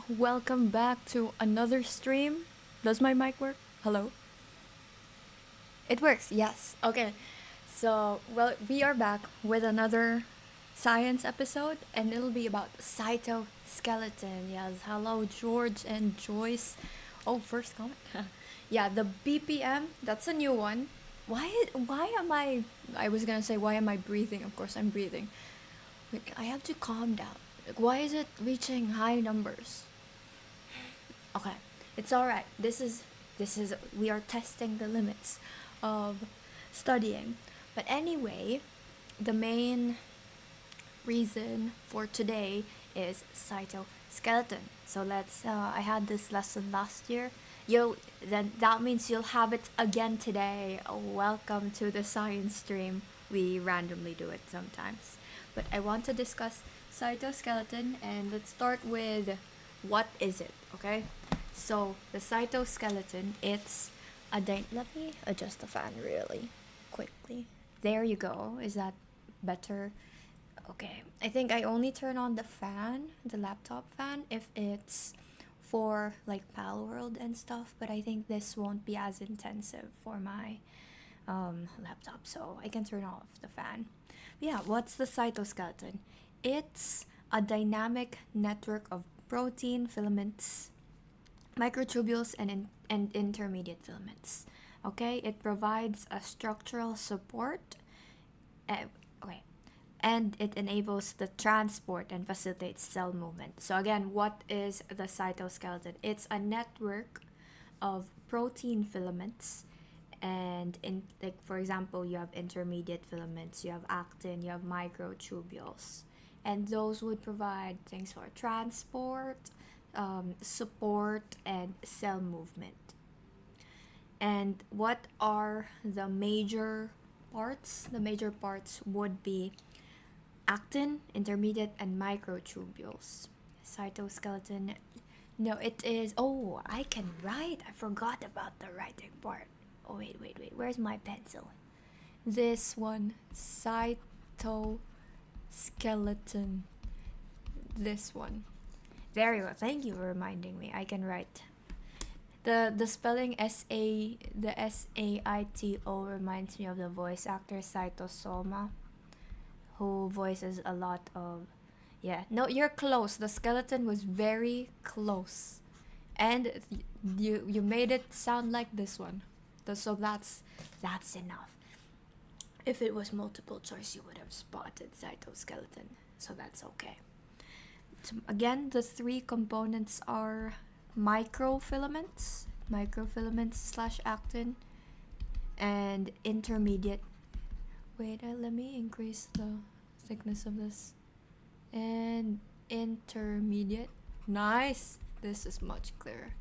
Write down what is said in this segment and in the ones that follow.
welcome back to another stream. Does my mic work? Hello? It works, yes. Okay. We are back with another science episode, and it'll be about cytoskeleton. Yes, hello, George and Joyce. Oh, first comment. Yeah, the BPM, that's a new one. Why am I was gonna say, why am I breathing? Of course, I'm breathing. Like, I have to calm down. Like, why is it reaching high numbers? Okay, it's all right. This is we are testing the limits of studying. But anyway, the main reason for today is cytoskeleton. So let's. I had this lesson last year. Then that means you'll have it again today. Welcome to the science stream. We randomly do it sometimes, but I want to discuss cytoskeleton, and let's start with what is it. Okay, so the cytoskeleton, it's let me adjust the fan really quickly. There you go. Is that better? Okay. I think I only turn on the fan, the laptop fan, if it's for like Pal World and stuff, but I think this won't be as intensive for my laptop, so I can turn off the fan. Yeah, what's the cytoskeleton? It's a dynamic network of protein filaments, microtubules, and intermediate filaments. Okay, it provides a structural support. Okay, and it enables the transport and facilitates cell movement. So again, what is the cytoskeleton? It's a network of protein filaments, and in, like, for example, you have intermediate filaments, you have actin, you have microtubules, and those would provide things for transport, support, and cell movement. And what are the major parts? The major parts would be actin, intermediate, and microtubules. Cytoskeleton. No, it is. Oh, I can write. I forgot about the writing part. Oh, wait. Where's my pencil? This one. Cytoskeleton. This one. There you go. Thank you for reminding me. I can write. The spelling the SAITO reminds me of the voice actor Saito Soma, who voices a lot of, yeah, no, you're close. The skeleton was very close, and you made it sound like this one. So that's enough. If it was multiple choice, you would have spotted cytoskeleton, so that's okay. So again, the three components are microfilaments slash actin, and intermediate. Wait, let me increase the thickness of this. And intermediate. Nice. This is much clearer.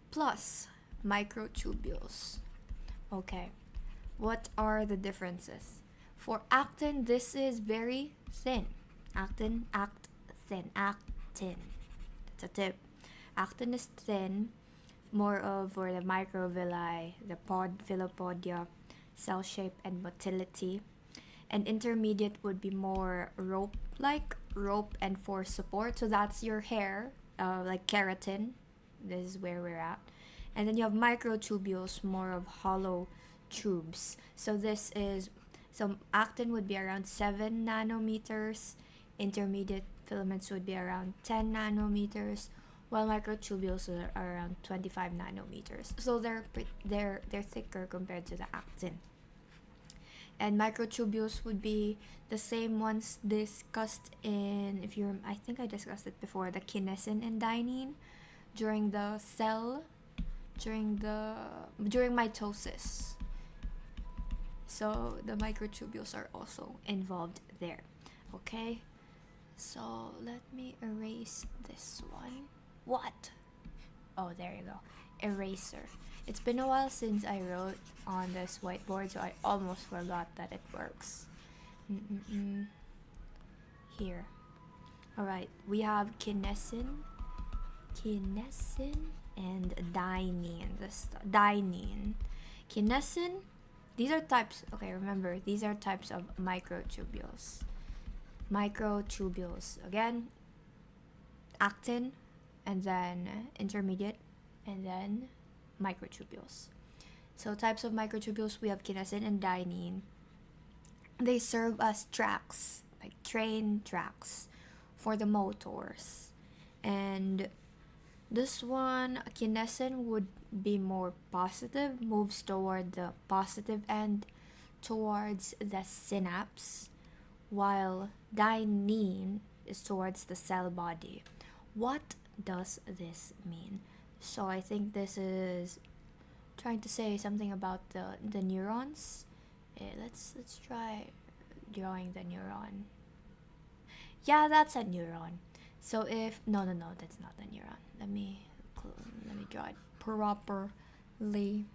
Plus microtubules. Okay. What are the differences? For actin, this is very thin. Actin. That's a tip. Actin is thin, more of for the microvilli, the philopodia, cell shape, and motility. And intermediate would be more rope and for support. So that's your hair, like keratin. This is where we're at. And then you have microtubules, more of hollow tubes. So actin would be around 7 nanometers. Intermediate filaments would be around 10 nanometers, while microtubules are around 25 nanometers. So they're thicker compared to the actin. And microtubules would be the same ones discussed in, I think I discussed it before, the kinesin and dynein during mitosis. So the microtubules are also involved there. Okay, so let me erase this one. What? Oh, there you go. Eraser. It's been a while since I wrote on this whiteboard, so I almost forgot that it works. Here. Alright, we have kinesin, and dynein. Kinesin, these are types. Okay, remember, these are types of microtubules. Again, actin, and then intermediate, and then microtubules. So types of microtubules, we have kinesin and dynein. They serve as tracks, like train tracks, for the motors. And this one, kinesin would be more positive, moves toward the positive end, towards the synapse, while dynein is towards the cell body. What does this mean? So I think this is trying to say something about the neurons. Let's try drawing the neuron. Yeah, that's a neuron. So if no, that's not a neuron. Let me draw it properly.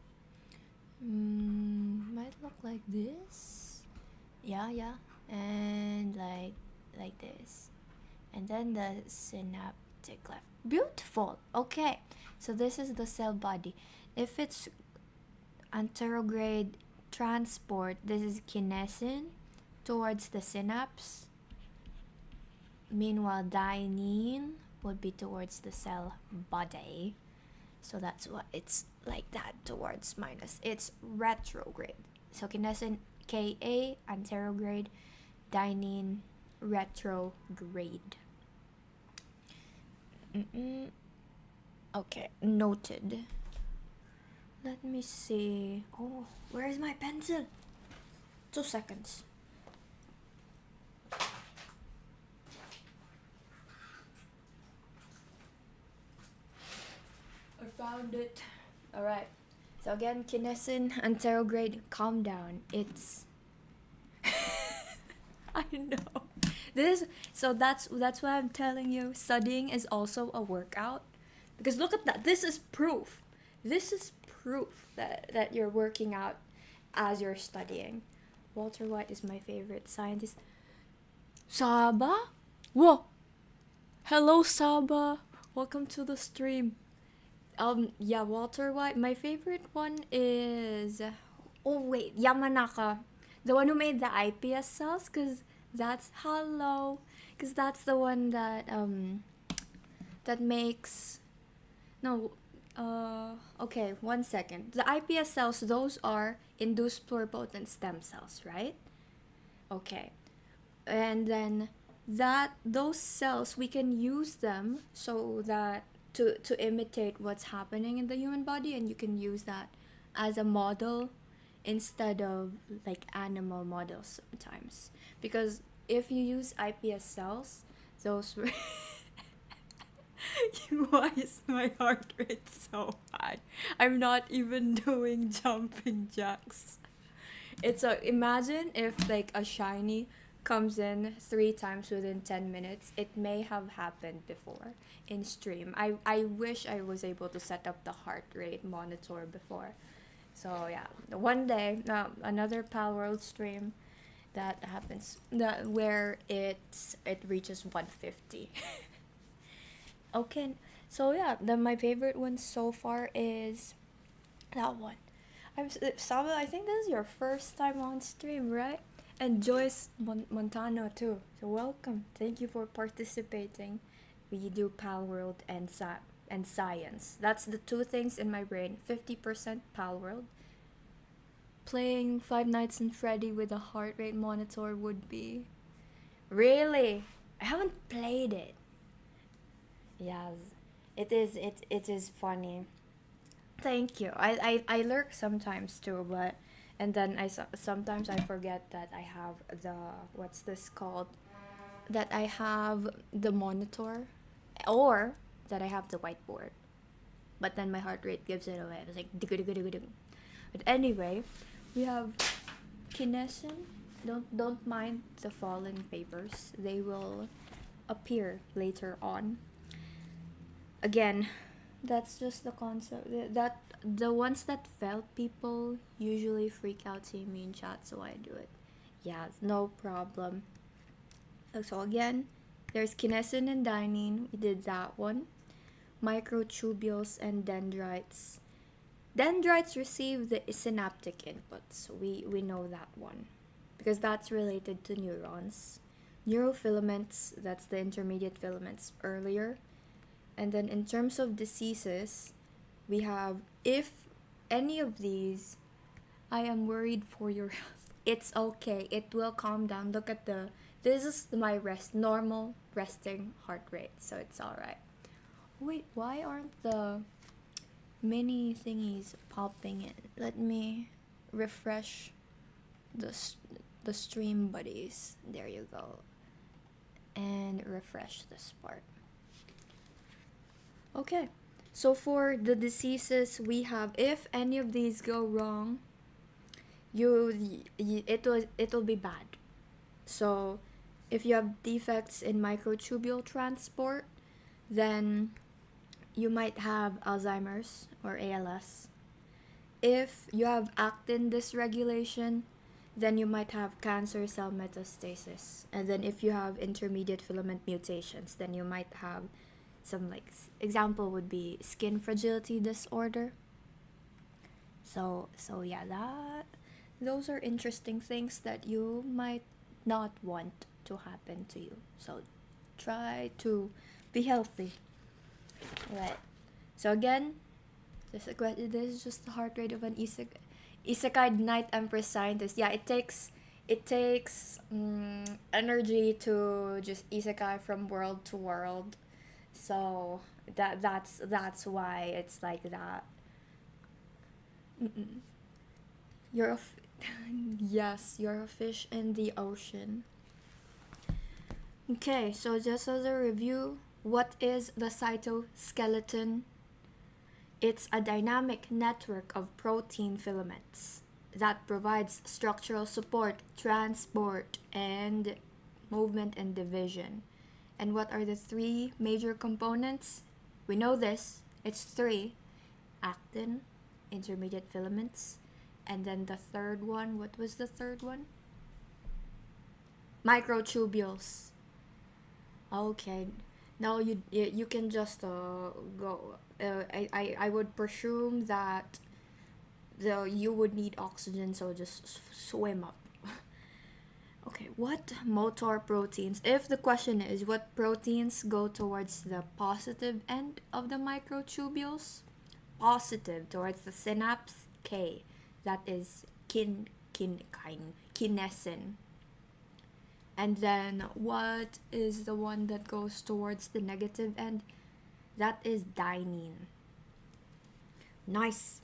Might look like this. Yeah, and like this, and then the synaptic cleft. Beautiful. Okay, so this is the cell body. If it's anterograde transport, this is kinesin towards the synapse. Meanwhile, dynein would be towards the cell body. So that's what it's like that towards minus. It's retrograde. So kinesin Ka anterograde, dynein retrograde. Okay, noted. Let me see. Oh, where is my pencil? 2 seconds. I found it. Alright. So again, kinesin, anterograde, calm down. It's I know. That's why I'm telling you, studying is also a workout. Because look at that. This is proof. This is proof that you're working out as you're studying. Walter White is my favorite scientist. Saba? Whoa! Hello, Saba. Welcome to the stream. Yeah, Walter White. My favorite one is... Oh, wait. Yamanaka. The one who made the IPS cells, because that's... Hello. Because that's the one that, that makes... No, okay, 1 second. The iPS cells, those are induced pluripotent stem cells, right? Okay. And then those cells, we can use them so that to imitate what's happening in the human body, and you can use that as a model instead of like animal models sometimes. Because if you use iPS cells, those were... Why is my heart rate so high? I'm not even doing jumping jacks. It's imagine if like a shiny comes in 3 times within 10 minutes. It may have happened before in stream. I wish I was able to set up the heart rate monitor before. So yeah, one day, another Pal World stream that happens, where it reaches 150. Okay, so yeah, my favorite one so far is that one. Saba, I think this is your first time on stream, right? And Joyce Montano too. So welcome. Thank you for participating. We do Pal World and science. That's the 2 things in my brain. 50% Pal World. Playing Five Nights at Freddy with a heart rate monitor would be... Really? I haven't played it. Yes, it is funny. Thank you. I lurk sometimes too, but and then sometimes I forget that I have the what's this called, that I have the monitor, or that I have the whiteboard. But then my heart rate gives it away. I was like dig. But anyway, we have kinesin. Don't mind the fallen papers. They will appear later on. Again, that's just the concept. That the ones that felt, people usually freak out seeing me in chat, so I do it. Yeah, no problem. So again, there's kinesin and dynein. We did that one. Microtubules and dendrites. Dendrites receive the synaptic inputs. We know that one because that's related to neurons. Neurofilaments, that's the intermediate filaments earlier. And then in terms of diseases, we have if any of these, I am worried for your health. It's okay. It will calm down. Look at the this is my normal resting heart rate, so it's all right. Wait, why aren't the mini thingies popping in? Let me refresh the the stream buddies. There you go. And refresh this part. Okay. So for the diseases we have, if any of these go wrong, it'll be bad. So if you have defects in microtubule transport, then you might have Alzheimer's or ALS. If you have actin dysregulation, then you might have cancer cell metastasis. And then if you have intermediate filament mutations, then you might have some example would be skin fragility disorder. So yeah, those are interesting things that you might not want to happen to you. So try to be healthy. Right. So again, this is just the heart rate of an Isekai'd Night Empress scientist. Yeah, it takes energy to just isekai from world to world. So that's why it's like that. Mm-mm. You're yes, you're a fish in the ocean. Okay, so just as a review, what is the cytoskeleton? It's a dynamic network of protein filaments that provides structural support, transport, and movement and division. And what are the three major components? We know this. It's three. Actin, intermediate filaments, and then the third one, what was the third one? Microtubules. Okay. Now you can just go. I would presume that you would need oxygen, so just swim up. Okay, what motor proteins? If the question is what proteins go towards the positive end of the microtubules, positive towards the synapse, K. That is kinesin. And then what is the one that goes towards the negative end? That is dynein. Nice.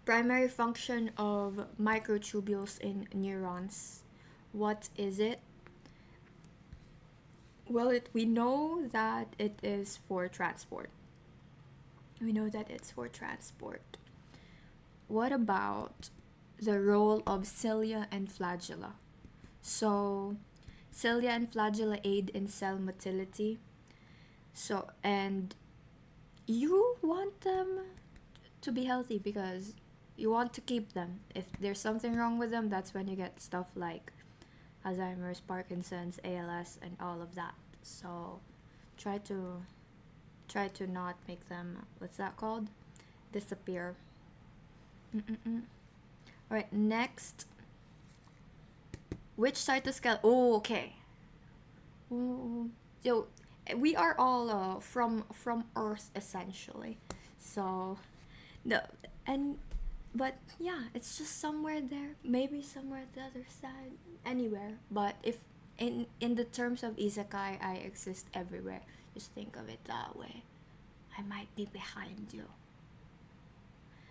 Primary function of microtubules in neurons. What is it? Well, we know that it is for transport. We know that it's for transport. What about the role of cilia and flagella? So, cilia and flagella aid in cell motility. So, and you want them to be healthy because you want to keep them. If there's something wrong with them, that's when you get stuff like Alzheimer's, Parkinson's, ALS, and all of that. So, try to not make them, what's that called? Disappear. Alright, next. Which cytoskeleton? Oh, okay. Yo, we are all from Earth essentially. So, no, but yeah, it's just somewhere there. Maybe somewhere at the other side. Anywhere. But if in the terms of isekai, I exist everywhere. Just think of it that way. I might be behind you.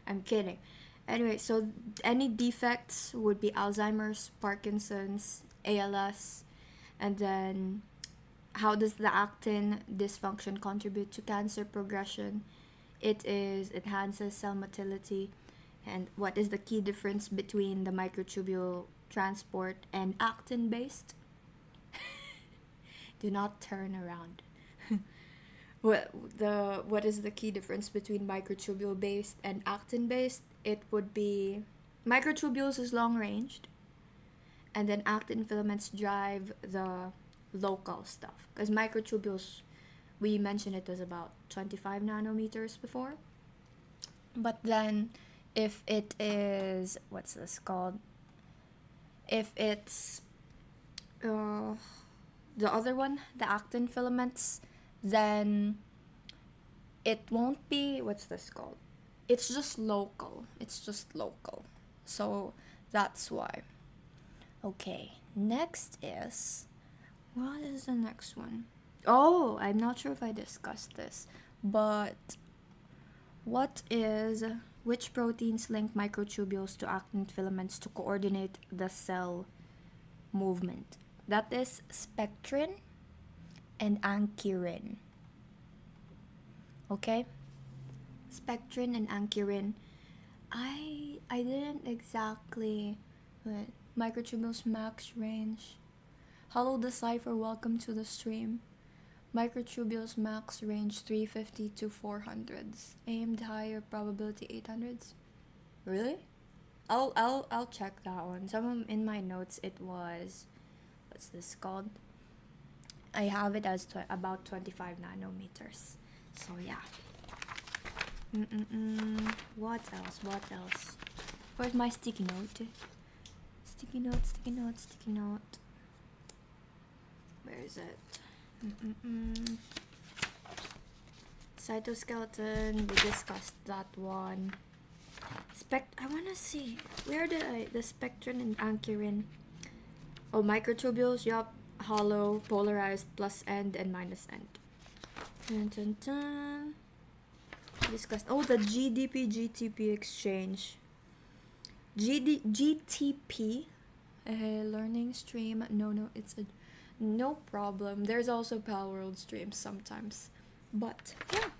I'm kidding. Anyway, so any defects would be Alzheimer's, Parkinson's, ALS, and then how does the actin dysfunction contribute to cancer progression? It enhances cell motility. And what is the key difference between the microtubule transport and actin based? Do not turn around. What is the key difference between microtubule based and actin based? It would be microtubules is long ranged, and then actin filaments drive the local stuff. Because microtubules, we mentioned it as about 25 nanometers before. But then, if it is, what's this called? If it's the other one, the actin filaments, then it won't be, what's this called? It's just local. So that's why. Okay, next is, what is the next one? Oh, I'm not sure if I discussed this, but which proteins link microtubules to actin filaments to coordinate the cell movement? That is spectrin and ankyrin. Okay? Spectrin and ankyrin. I didn't exactly, what, microtubules max range. Hello Decipher, welcome to the stream. Microtubules max range 350 to 400s. Aimed higher probability 800s. Really? I'll check that one. Some in my notes it was, what's this called? I have it as about 25 nanometers. So yeah. What else? Where's my sticky note? Sticky note. Where is it? Cytoskeleton, we discussed that one. I wanna see, where did the spectrin and ankyrin? Oh, microtubules, yup. Hollow, polarized, plus end and minus end. Discussed. Oh, the GTP exchange. GTP. Learning stream. No, it's a no problem. There's also Palworld streams sometimes. But yeah.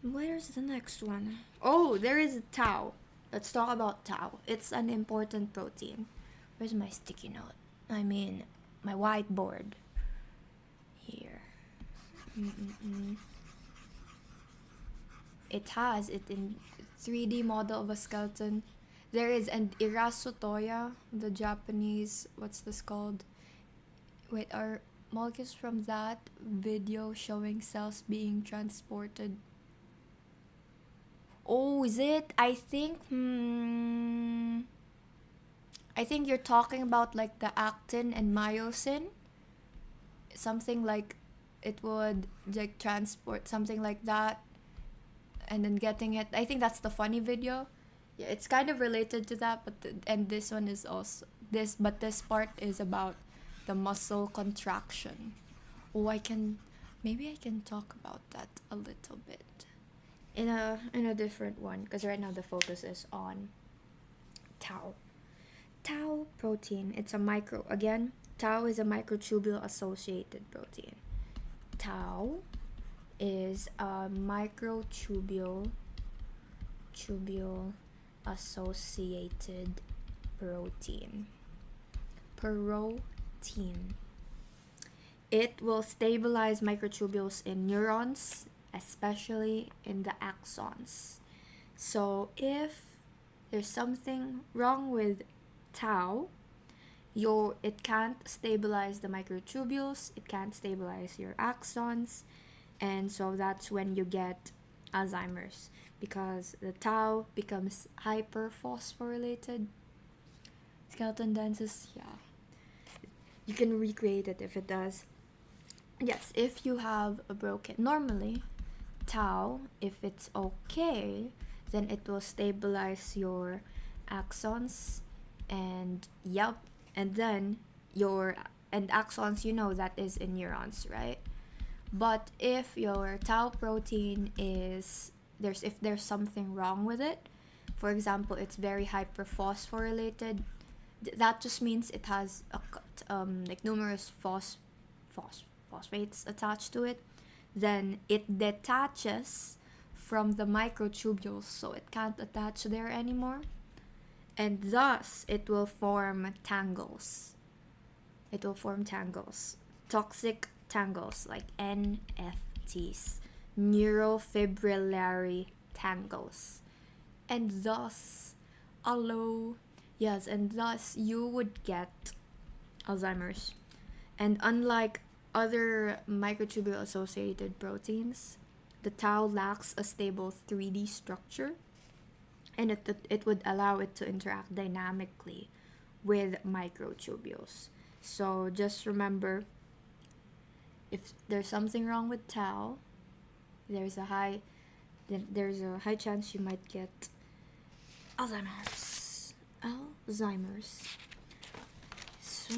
Where's the next one? Oh, there is tau. Let's talk about tau. It's an important protein. Where's my sticky note? I mean, my whiteboard. Here. It has it in 3D model of a skeleton. There is an Irasutoya, the Japanese, what's this called? Wait, are molecules from that video showing cells being transported? Oh, is it? I think you're talking about like the actin and myosin. Something like it would like transport something like that and then getting it. I think that's the funny video. Yeah, it's kind of related to that, but and this one is also but this part is about the muscle contraction. Oh, maybe I can talk about that a little bit in a different one, because right now the focus is on tau. Tau protein, it's a tau is a microtubule associated protein. Tau is a microtubule associated protein. It will stabilize microtubules in neurons, especially in the axons. So if there's something wrong with tau, it can't stabilize the microtubules, it can't stabilize your axons, and so that's when you get Alzheimer's, because the tau becomes hyperphosphorylated. Skeleton dances, yeah. You can recreate it if it does. Yes, if you have a broken, normally tau, if it's okay, then it will stabilize your axons, and then axons, that is in neurons, right? But if your tau protein if there's something wrong with it, for example, it's very hyperphosphorylated, that just means it has like numerous phosphates attached to it, then it detaches from the microtubules, so it can't attach there anymore, and thus it will form tangles. Toxic tangles, like NFTs, neurofibrillary tangles, and thus you would get Alzheimer's. And unlike other microtubule associated proteins, the tau lacks a stable 3D structure, and it would allow it to interact dynamically with microtubules. So just remember, if there's something wrong with tau, there's a high chance you might get Alzheimer's. So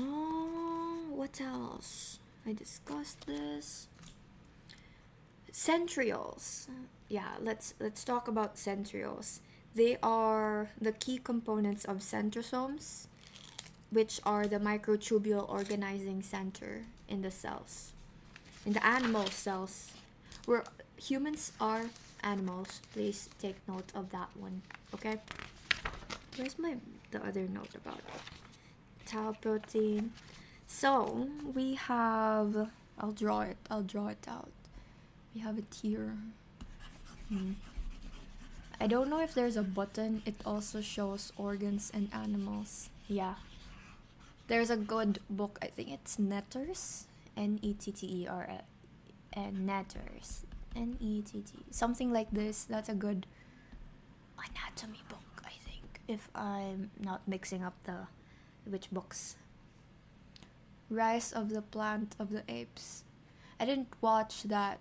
what else? I discussed this. Centrioles. Yeah, let's talk about centrioles. They are the key components of centrosomes, which are the microtubule organizing center in the cells. In the animal cells, where humans are animals, please take note of that one. Okay? Where's the other note about it? Tau protein. So we have, I'll draw it out. We have it here. I don't know if there's a button. It also shows organs and animals. Yeah. There's a good book, I think it's Netters. Netter. And Netters. Nett. Something like this. That's a good anatomy book, I think. If I'm not mixing up which books. Rise of the Plant of the Apes. I didn't watch that.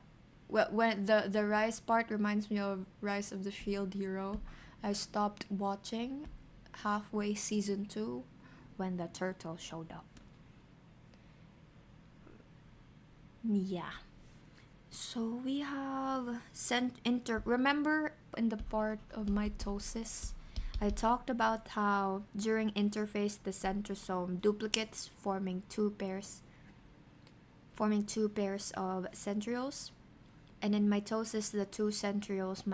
Well, when the Rise part reminds me of Rise of the Shield Hero. I stopped watching halfway season 2 when the turtle showed up. Yeah. So we have remember in the part of mitosis, I talked about how during interphase the centrosome duplicates forming two pairs of centrioles, and in mitosis the two centrioles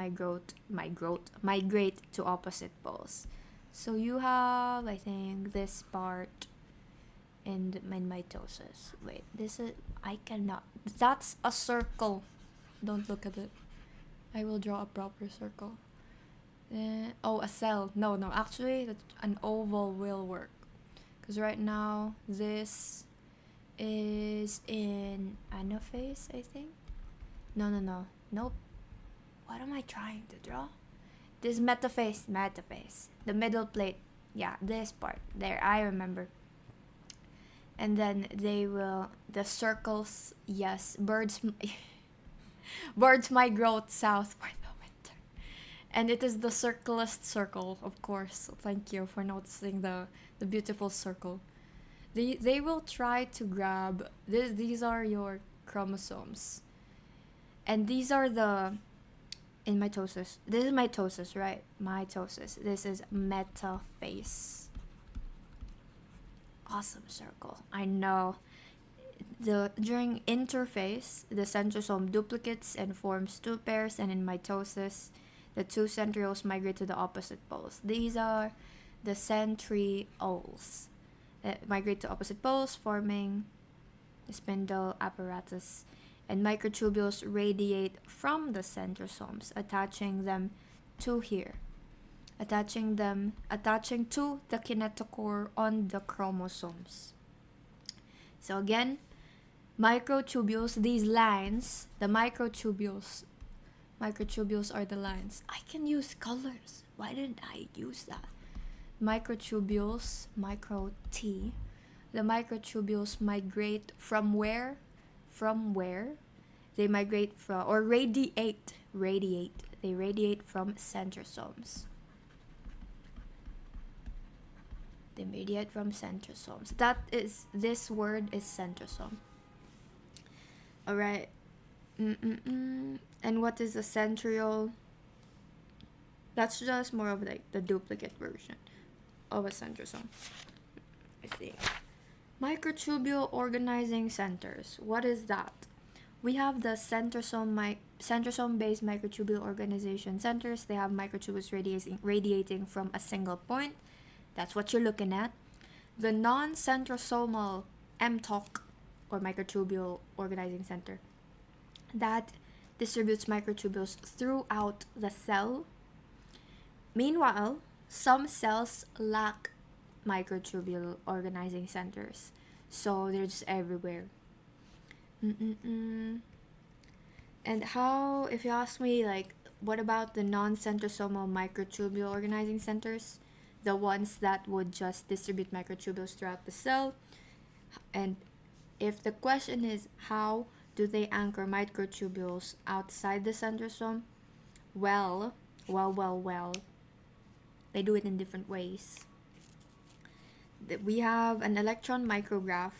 migrate to opposite poles. So you have, I think, this part in mitosis. Wait, that's a circle. Don't look at it. I will draw a proper circle. A cell. No, actually an oval will work. Because right now, this is in anaphase, I think. No. Nope. What am I trying to draw? This is metaphase. The middle plate. Yeah, this part. There, I remember. And then the circles, yes, birds migrate south for the winter. And it is the circlest circle, of course. Thank you for noticing the beautiful circle. They will try to grab, these are your chromosomes. And these are in mitosis. This is mitosis, right? Mitosis. This is metaphase. Awesome circle. I know. During interphase, the centrosome duplicates and forms two pairs, and in mitosis, the two centrioles migrate to the opposite poles. These are the centrioles that migrate to opposite poles, forming the spindle apparatus, and microtubules radiate from the centrosomes, attaching them to here. Attaching to the kinetochore on the chromosomes. So again, microtubules, these lines, the microtubules are the lines. I can use colors. Why didn't I use that? Microtubules, micro-T. The microtubules migrate from where? They migrate from, or radiate. They radiate from centrosomes. They radiate from centrosomes. This word is centrosome. Alright. And what is a centriole? That's just more of like the duplicate version of a centrosome, I think. Microtubule organizing centers. What is that? We have the centrosome-based microtubule organization centers. They have microtubules radiating from a single point. That's what you're looking at. The non-centrosomal mTOC, or microtubule organizing center, that distributes microtubules throughout the cell. Meanwhile, some cells lack microtubule organizing centers, so they're just everywhere. And how, if you ask me, like, what about the non-centrosomal microtubule organizing centers? The ones that would just distribute microtubules throughout the cell. And if the question is, how do they anchor microtubules outside the centrosome? Well, well. They do it in different ways. We have an electron micrograph.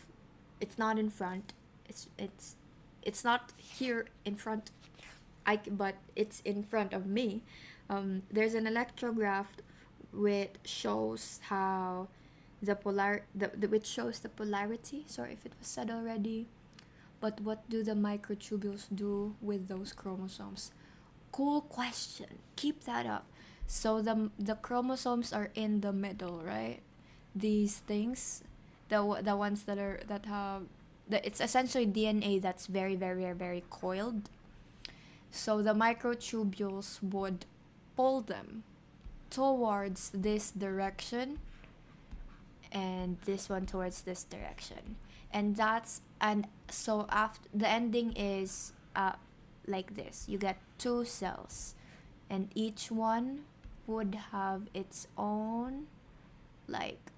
It's not in front. It's not here in front. But it's in front of me. There's an electrograph which shows how which shows the polarity. Sorry if it was said already. But what do the microtubules do with those chromosomes? Cool question. Keep that up. So the chromosomes are in the middle, right? These things, the ones that have it's essentially DNA that's very very very coiled. So the microtubules would pull them towards this direction and this one towards this direction. And so after the ending is like this. You get two cells and each one would have its own like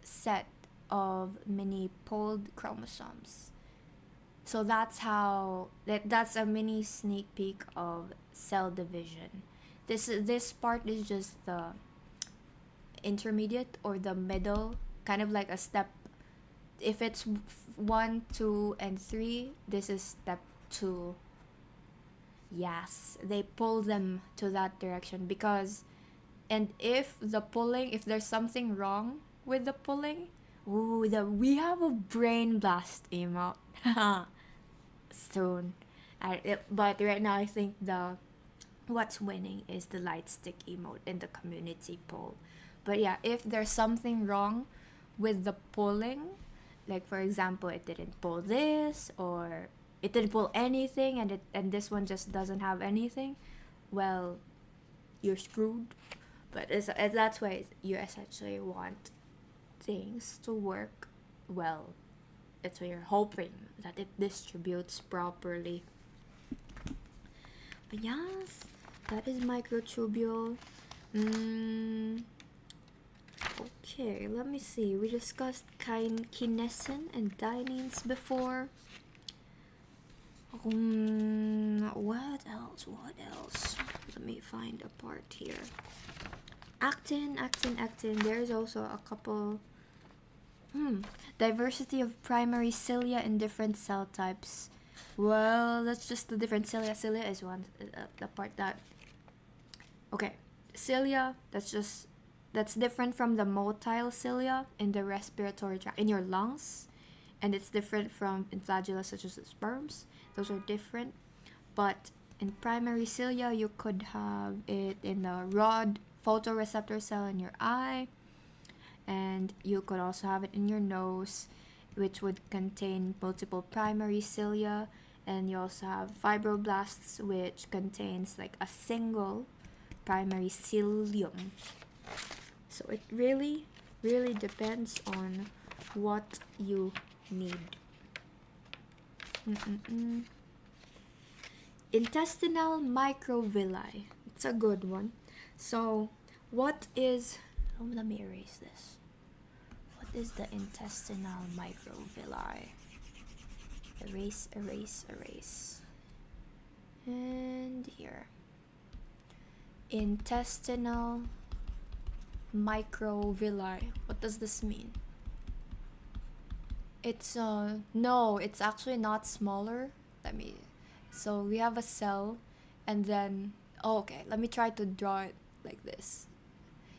set of mini pulled chromosomes. So that's a mini sneak peek of cell division. This part is just the intermediate or the middle, kind of like a step. If it's 1, 2, and 3, this is step 2. Yes, they pull them to that direction and if there's something wrong with the pulling, we have a brain blast emote soon. But right now I think what's winning is the light stick emote in the community poll. But yeah, if there's something wrong with the pulling, like for example it didn't pull this or it didn't pull anything and this one just doesn't have anything, well, you're screwed. But that's why you essentially want things to work well. That's why you're hoping that it distributes properly. But yes, that is microtubule. Okay, let me see. We discussed kinesin and dyneins before. What else? Let me find a part here. Actin. There's also a couple. Diversity of primary cilia in different cell types. Well, that's just the different cilia. Cilia is one, the part that. Okay, cilia. That's different from the motile cilia in the respiratory tract in your lungs, and it's different from in flagella such as the sperms. Those are different, but in primary cilia you could have it in the rod photoreceptor cell in your eye, and you could also have it in your nose, which would contain multiple primary cilia, and you also have fibroblasts, which contains like a single primary cilium. So it really depends on what you need. Intestinal microvilli. It's a good one. So let me erase this. What is the intestinal microvilli? Erase. And here. Intestinal microvilli. What does this mean? It's no, it's actually not smaller. So we have a cell, and then okay, let me try to draw it like this.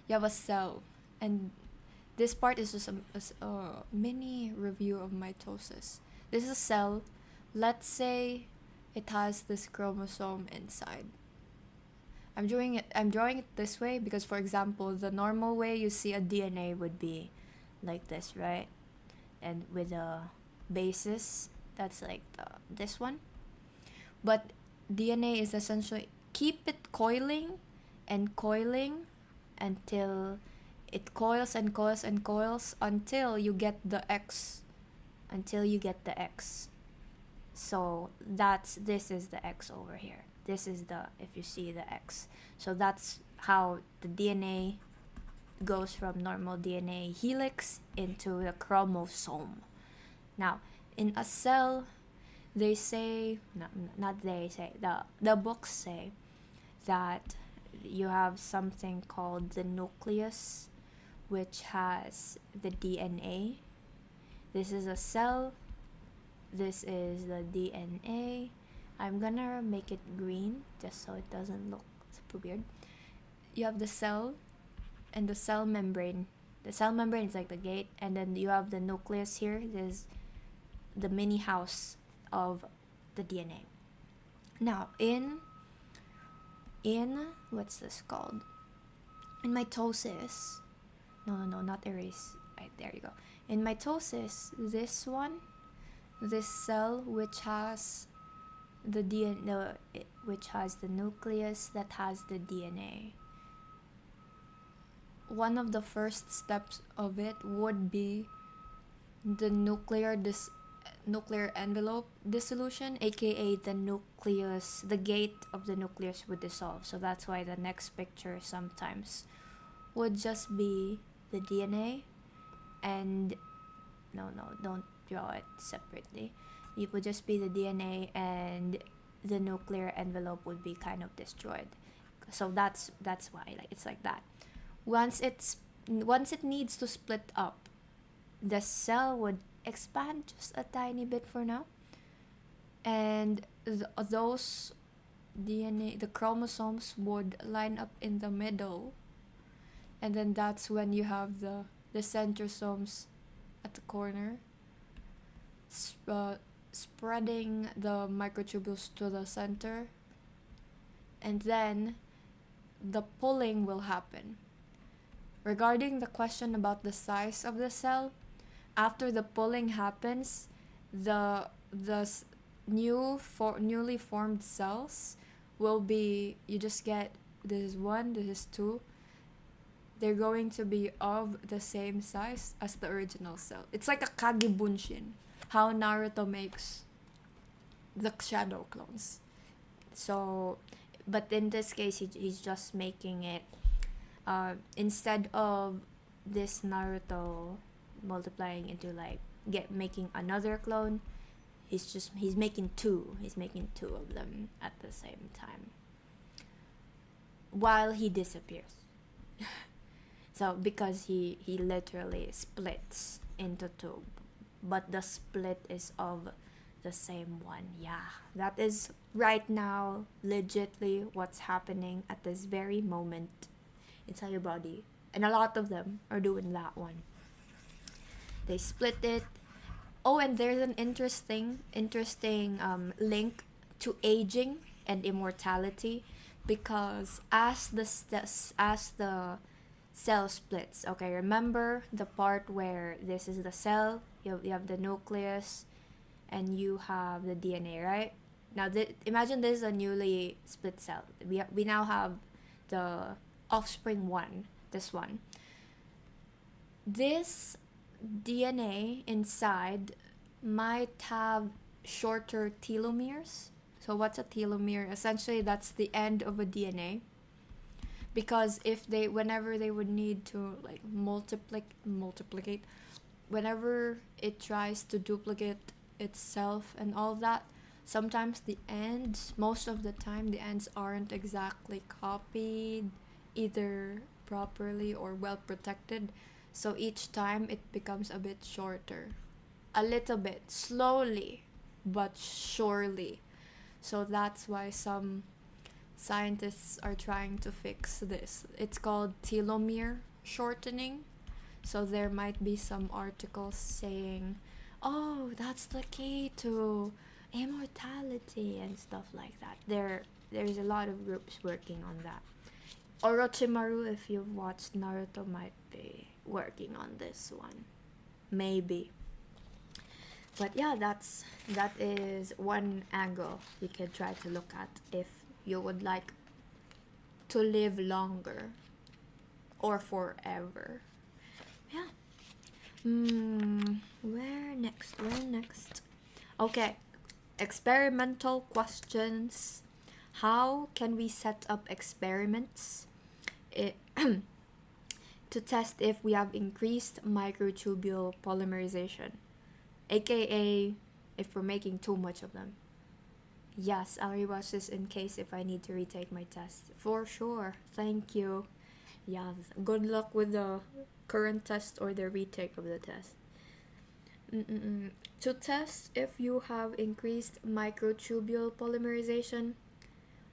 You have a cell, and this part is just a mini review of mitosis. This is a cell. Let's say it has this chromosome inside. I'm drawing it this way because, for example, the normal way you see a DNA would be like this, right? And with a basis that's like this one. But DNA is essentially keep it coiling and coiling until it coils and coils and coils until you get the X. So this is the X over here. This is if you see the X. So that's how the DNA goes from normal DNA helix into the chromosome. Now, in a cell, They say, not they say, the books say that you have something called the nucleus, which has the DNA. This is a cell. This is the DNA. I'm gonna make it green just so it doesn't look super weird. You have the cell and the cell membrane. The cell membrane is like the gate, and then you have the nucleus here. There's the mini house of the DNA. Now, in what's this called? In mitosis. No, not erase. Right, there you go. In mitosis, this cell which has the DNA, which has the nucleus that has the DNA. One of the first steps of it would be the nuclear envelope dissolution, aka the nucleus, the gate of the nucleus would dissolve. So that's why the next picture sometimes would just be the DNA, and no, don't draw it separately. It would just be the DNA, and the nuclear envelope would be kind of destroyed. So that's why, like, it's like that. Once it needs to split up, the cell would expand just a tiny bit for now, and those DNA, the chromosomes would line up in the middle, and then that's when you have the centrosomes at the corner, spreading the microtubules to the center, and then the pulling will happen. Regarding the question about the size of the cell, after the pulling happens, the newly formed cells will be, you just get, this is 1, this is 2. They're going to be of the same size as the original cell. It's like a Kage Bunshin, how Naruto makes the shadow clones. So, but in this case, he's just making it, instead of this Naruto multiplying into like making another clone, he's making two. He's making 2 of them at the same time while he disappears. So because he literally splits into 2, but the split is of the same one. Yeah, that is right now legitly what's happening at this very moment inside your body, and a lot of them are doing that one. They split it. Oh, and there's an interesting link to aging and immortality, because as the cell splits, okay, remember the part where this is the cell, you have the nucleus, and you have the DNA, right? Now imagine this is a newly split cell. We now have the offspring one, this one. This DNA inside might have shorter telomeres. So what's a telomere? Essentially, that's the end of a DNA. Because whenever they would need to like multiplicate, whenever it tries to duplicate itself and all that, sometimes most of the time, the ends aren't exactly copied either properly or well protected. So each time it becomes a bit shorter. A little bit, slowly, but surely. So that's why some scientists are trying to fix this. It's called telomere shortening. So there might be some articles saying, oh, that's the key to immortality and stuff like that. There's a lot of groups working on that. Orochimaru, if you've watched Naruto, might be working on this one. Maybe. But yeah, that is one angle you can try to look at if you would like to live longer or forever. Yeah. Where next? Okay. Experimental questions. How can we set up experiments to test if we have increased microtubule polymerization, aka if we're making too much of them. Yes, I'll rewatch this in case if I need to retake my test. For sure. Thank you. Yes. Good luck with the current test or the retake of the test. Mm-mm-mm. To test if you have increased microtubule polymerization,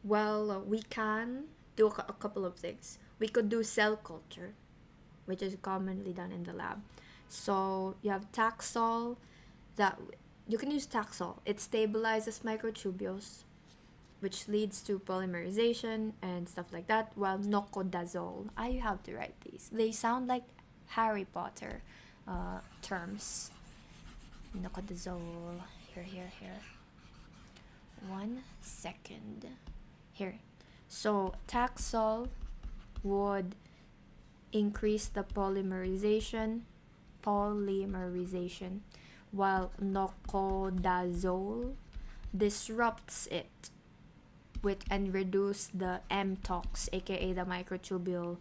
well, we can do a couple of things. We could do cell culture, which is commonly done in the lab. So you have Taxol, that you can use Taxol. It stabilizes microtubules, which leads to polymerization and stuff like that. While Nocodazole, I have to write these. They sound like Harry Potter terms. Nocodazole. Here. 1 second. Here. So Taxol would increase the polymerization, while Nocodazole disrupts it and reduce the mTOX, aka the microtubule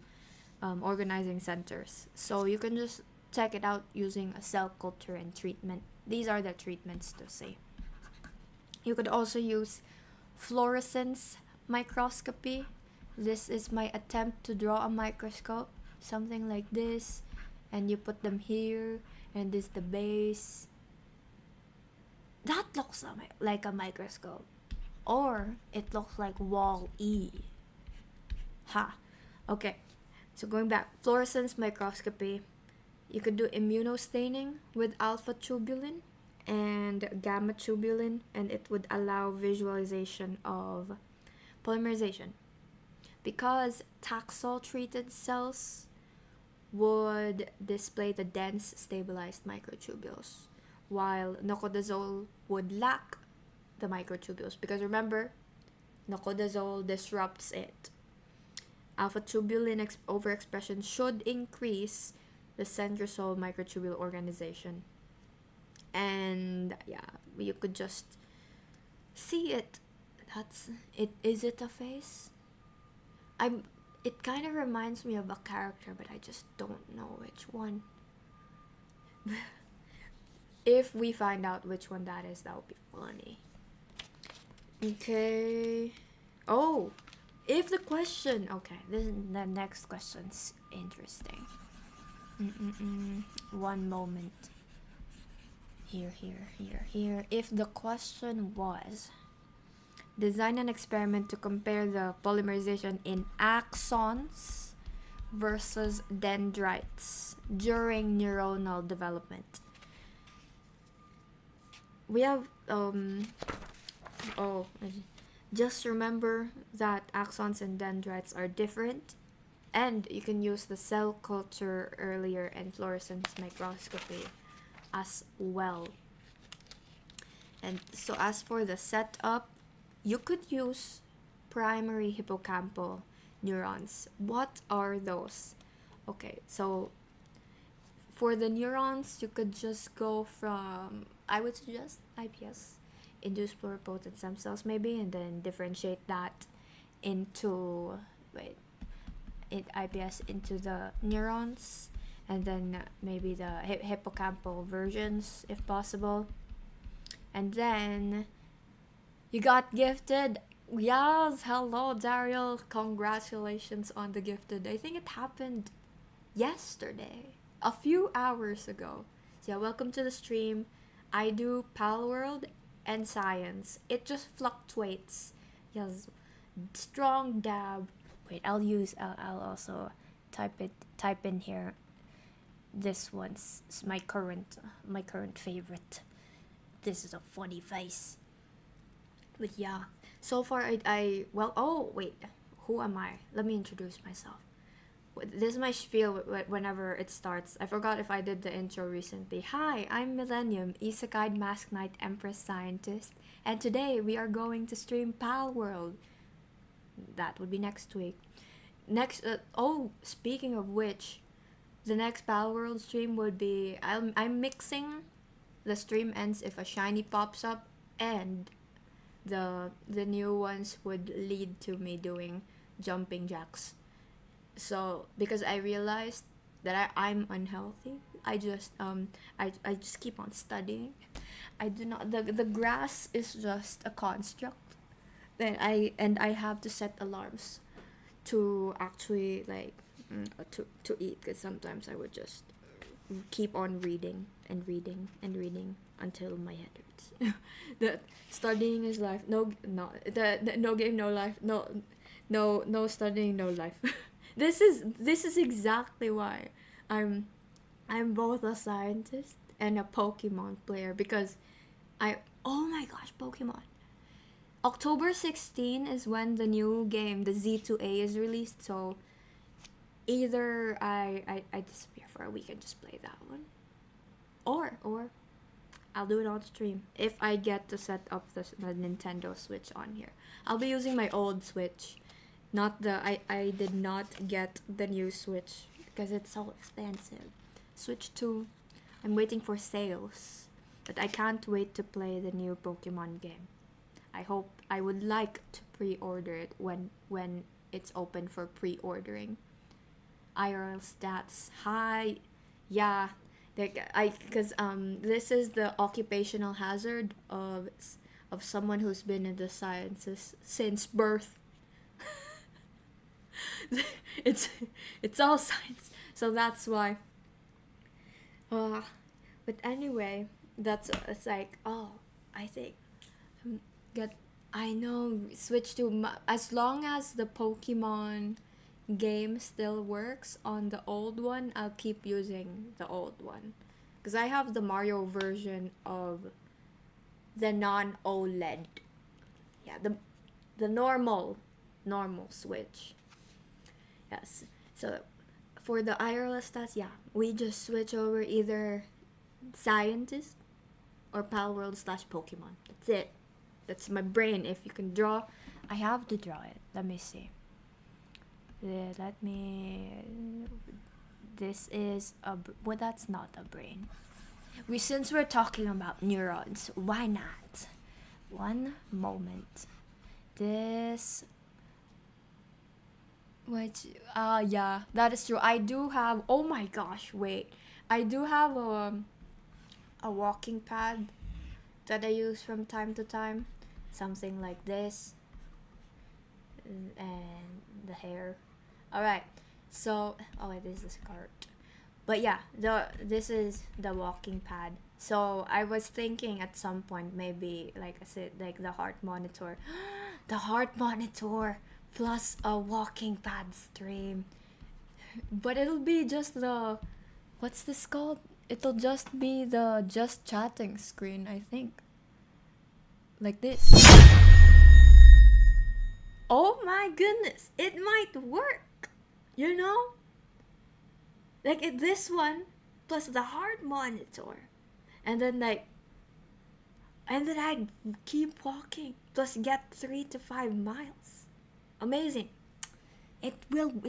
organizing centers. So you can just check it out using a cell culture and treatment. These are the treatments to say. You could also use fluorescence microscopy. This is my attempt to draw a microscope, something like this, and you put them here, and this is the base. That looks like a microscope, or it looks like Wall-E. Ha. Okay, so going back, fluorescence microscopy. You could do immunostaining with alpha tubulin and gamma tubulin, and it would allow visualization of polymerization. Because Taxol treated cells would display the dense stabilized microtubules, while Nocodazole would lack the microtubules, because remember, Nocodazole disrupts it. Alpha tubulin overexpression should increase the centrosome microtubule organization. And yeah, you could just see it. That's it. Is it a face? It kind of reminds me of a character, but I just don't know which one. If we find out which one that is, that would be funny. Okay. Oh, if the question. Okay, the next question's interesting. One moment. Here. If the question was, design an experiment to compare the polymerization in axons versus dendrites during neuronal development. We have just remember that axons and dendrites are different, and you can use the cell culture earlier and fluorescence microscopy as well. And so as for the setup, you could use primary hippocampal neurons. What are those? Okay, so for the neurons, you could just go from, I would suggest IPS, induced pluripotent stem cells maybe, and then differentiate that into, IPS into the neurons, and then maybe the hippocampal versions if possible. And then you got gifted. Yes, hello Daryl, congratulations on the gifted. I think it happened yesterday, a few hours ago. So yeah, welcome to the stream. I do Pal World and Science. It just fluctuates. Yes, strong dab. Wait, I'll also type in here. This one's my current favorite. This is a funny face. But yeah, so far I who am I? Let me introduce myself. This is my spiel whenever it starts. I forgot if I did the intro recently. Hi, I'm Millennium, Isekai'd Mask Knight Empress Scientist, and today we are going to stream Pal World. That would be next week. Speaking of which, the next Pal World stream would be, I'm mixing. The stream ends if a shiny pops up, and the new ones would lead to me doing jumping jacks. So because I realized that I'm unhealthy. I just keep on studying. I do not the grass is just a construct. Then I have to set alarms to actually like to eat, because sometimes I would just keep on reading and reading and reading until my head hurts. The studying is life. The no game no life. No studying no life. This is exactly why I'm I'm both a scientist and a Pokemon player, because I oh my gosh, Pokemon. October 16 is when the new game, the Z2A, is released, so either I disappear for a week and just play that one. Or I'll do it on stream if I get to set up the Nintendo Switch on here. I'll be using my old Switch. Not the I did not get the new Switch because it's so expensive. Switch 2. I'm waiting for sales. But I can't wait to play the new Pokemon game. I would like to pre-order it when it's open for pre-ordering. IRL stats high. Yeah, because this is the occupational hazard of someone who's been in the sciences since birth. it's all science, so that's why. But anyway, it's like, oh, I think get I know switch to as long as the Pokemon game still works on the old one, I'll keep using the old one, because I have the Mario version of the non OLED. Yeah, the normal Switch. Yes. So for the IRL stats, yeah, we just switch over either scientist or Palworld / Pokemon. That's it. That's my brain. If you can draw, I have to draw it. Let me see. Let me. This is well, that's not a brain. Since we're talking about neurons, why not? One moment. This. What? Yeah, that is true. I do have. Oh my gosh! Wait, I do have a walking pad that I use from time to time. Something like this. And the hair. Alright. So, oh wait, this is a skirt. But yeah, this is the walking pad. So I was thinking at some point, maybe like I said, like the heart monitor. The heart monitor plus a walking pad stream. But it'll be just the, what's this called? It'll just be the just chatting screen, I think. Like this. Oh my goodness, it might work. You know? Like this one plus the heart monitor. And then I keep walking plus get 3 to 5 miles. Amazing. It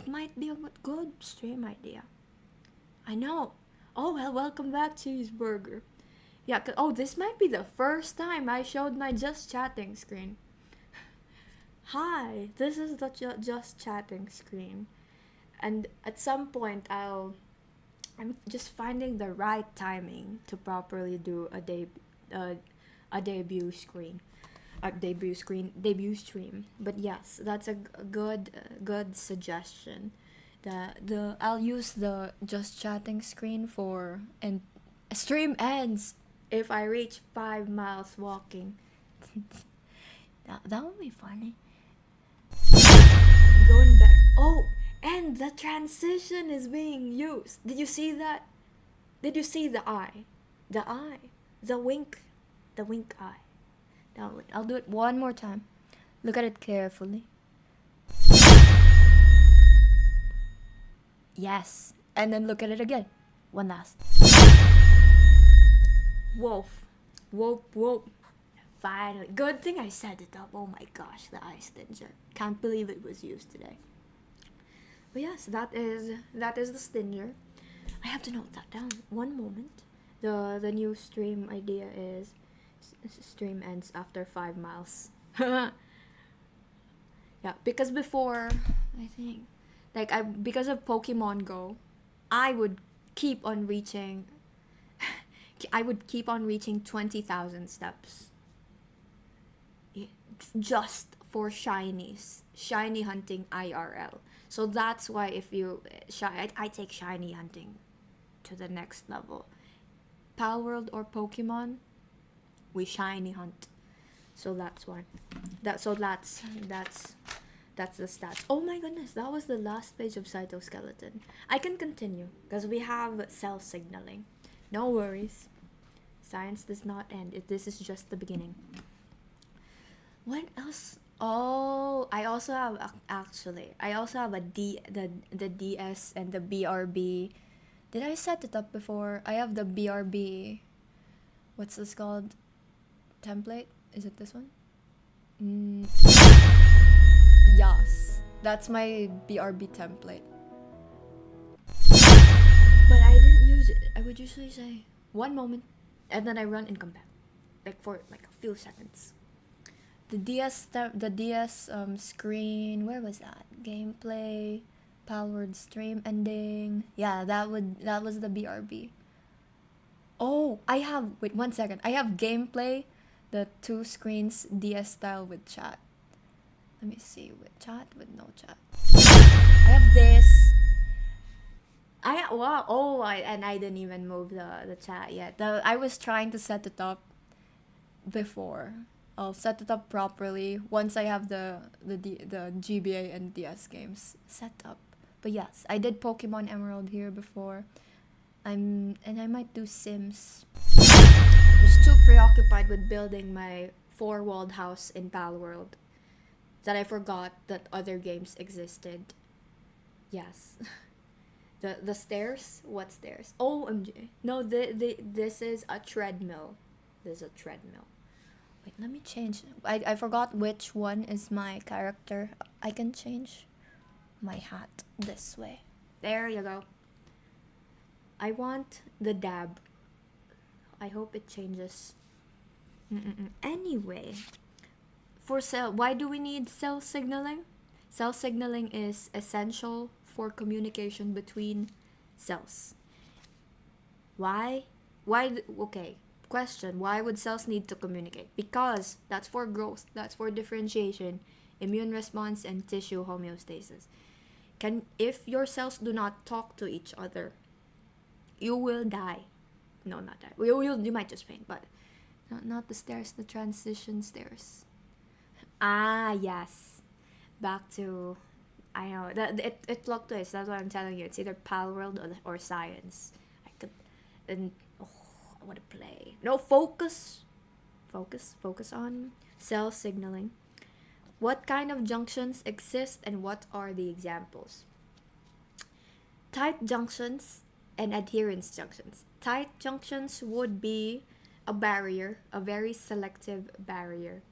might be a good stream idea. I know. Oh well, welcome back, Cheeseburger. Yeah, this might be the first time I showed my just chatting screen. Hi, this is the just chatting screen. And at some point I'm just finding the right timing to properly do a debut stream. But yes, that's a good suggestion. I'll use the just chatting screen for, and stream ends if I reach 5 miles walking. That would be funny. Going back. Oh, and the transition is being used. Did you see that? Did you see the eye? The wink eye. I'll do it one more time. Look at it carefully. Yes. And then look at it again. One last. Woof. Whoop. Finally. Good thing I set it up. Oh my gosh, the eye stinger. Can't believe it was used today. But yes, that is the stinger. I have to note that down. One moment. The new stream idea is stream ends after 5 miles. Yeah, because before, I think, because of Pokemon Go, I would keep on reaching I would keep on reaching 20,000 steps just for shinies, shiny hunting IRL. So that's why if you I take shiny hunting to the next level. Pal World or Pokemon, we shiny hunt. So that's why. That's the stats. Oh my goodness, that was the last page of Cytoskeleton. I can continue because we have cell signaling. No worries. Science does not end. This is just the beginning. What else? Oh, I also have I also have the DS and the BRB. Did I set it up before? I have the BRB. What's this called? Template? Is it this one? Yes. That's my BRB template. But I didn't use it. I would usually say one moment and then I run and come back. Like for like a few seconds. The DS screen, where was that? Gameplay, powered stream ending. Yeah, that was the BRB. Oh, I have, wait 1 second. I have gameplay, the 2 screens DS style with chat. Let me see, with chat, with no chat. I have this. And I didn't even move the chat yet. I was trying to set it up before. I'll set it up properly once I have the GBA and DS games set up. But yes, I did Pokemon Emerald here before. I might do Sims. I'm just too preoccupied with building my 4-walled house in Pal World that I forgot that other games existed. Yes. The stairs? What stairs? OMG. No, this is a treadmill. There's a treadmill. Wait, let me change. I forgot which one is my character. I can change my hat this way. There you go. I want the dab. I hope it changes. Anyway, for cell, why do we need cell signaling? Cell signaling is essential for communication between cells. Why? Okay, question. Why would cells need to communicate? Because that's for growth, that's for differentiation, immune response, and tissue homeostasis. If your cells do not talk to each other, you will die. No, not die. You might just faint, but not the stairs, the transition stairs. Ah, yes. Back to, I know that it fluctuates. That's what I'm telling you. It's either Pal World or science. I could, and I want to play. No, focus on cell signaling. What kind of junctions exist and what are the examples? Tight junctions and adherence junctions. Tight junctions would be a barrier, a very selective barrier.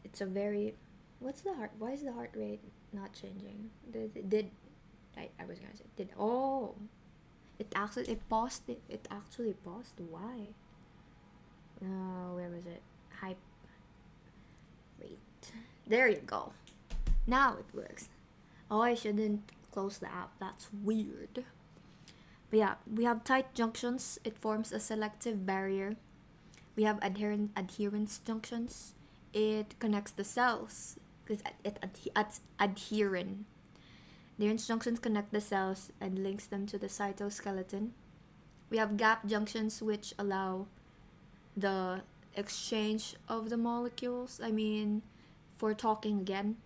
It's a very, what's the heart? Why is the heart rate not changing? I was gonna say it paused. It actually paused. Why? Where was it? Wait, there you go. Now it works. Oh, I shouldn't close the app. That's weird. But yeah, we have tight junctions. It forms a selective barrier. We have adherence junctions. It connects the cells because it's adherent. Adherence junctions connect the cells and links them to the cytoskeleton. We have gap junctions which allow the exchange of the molecules. I mean, for talking again,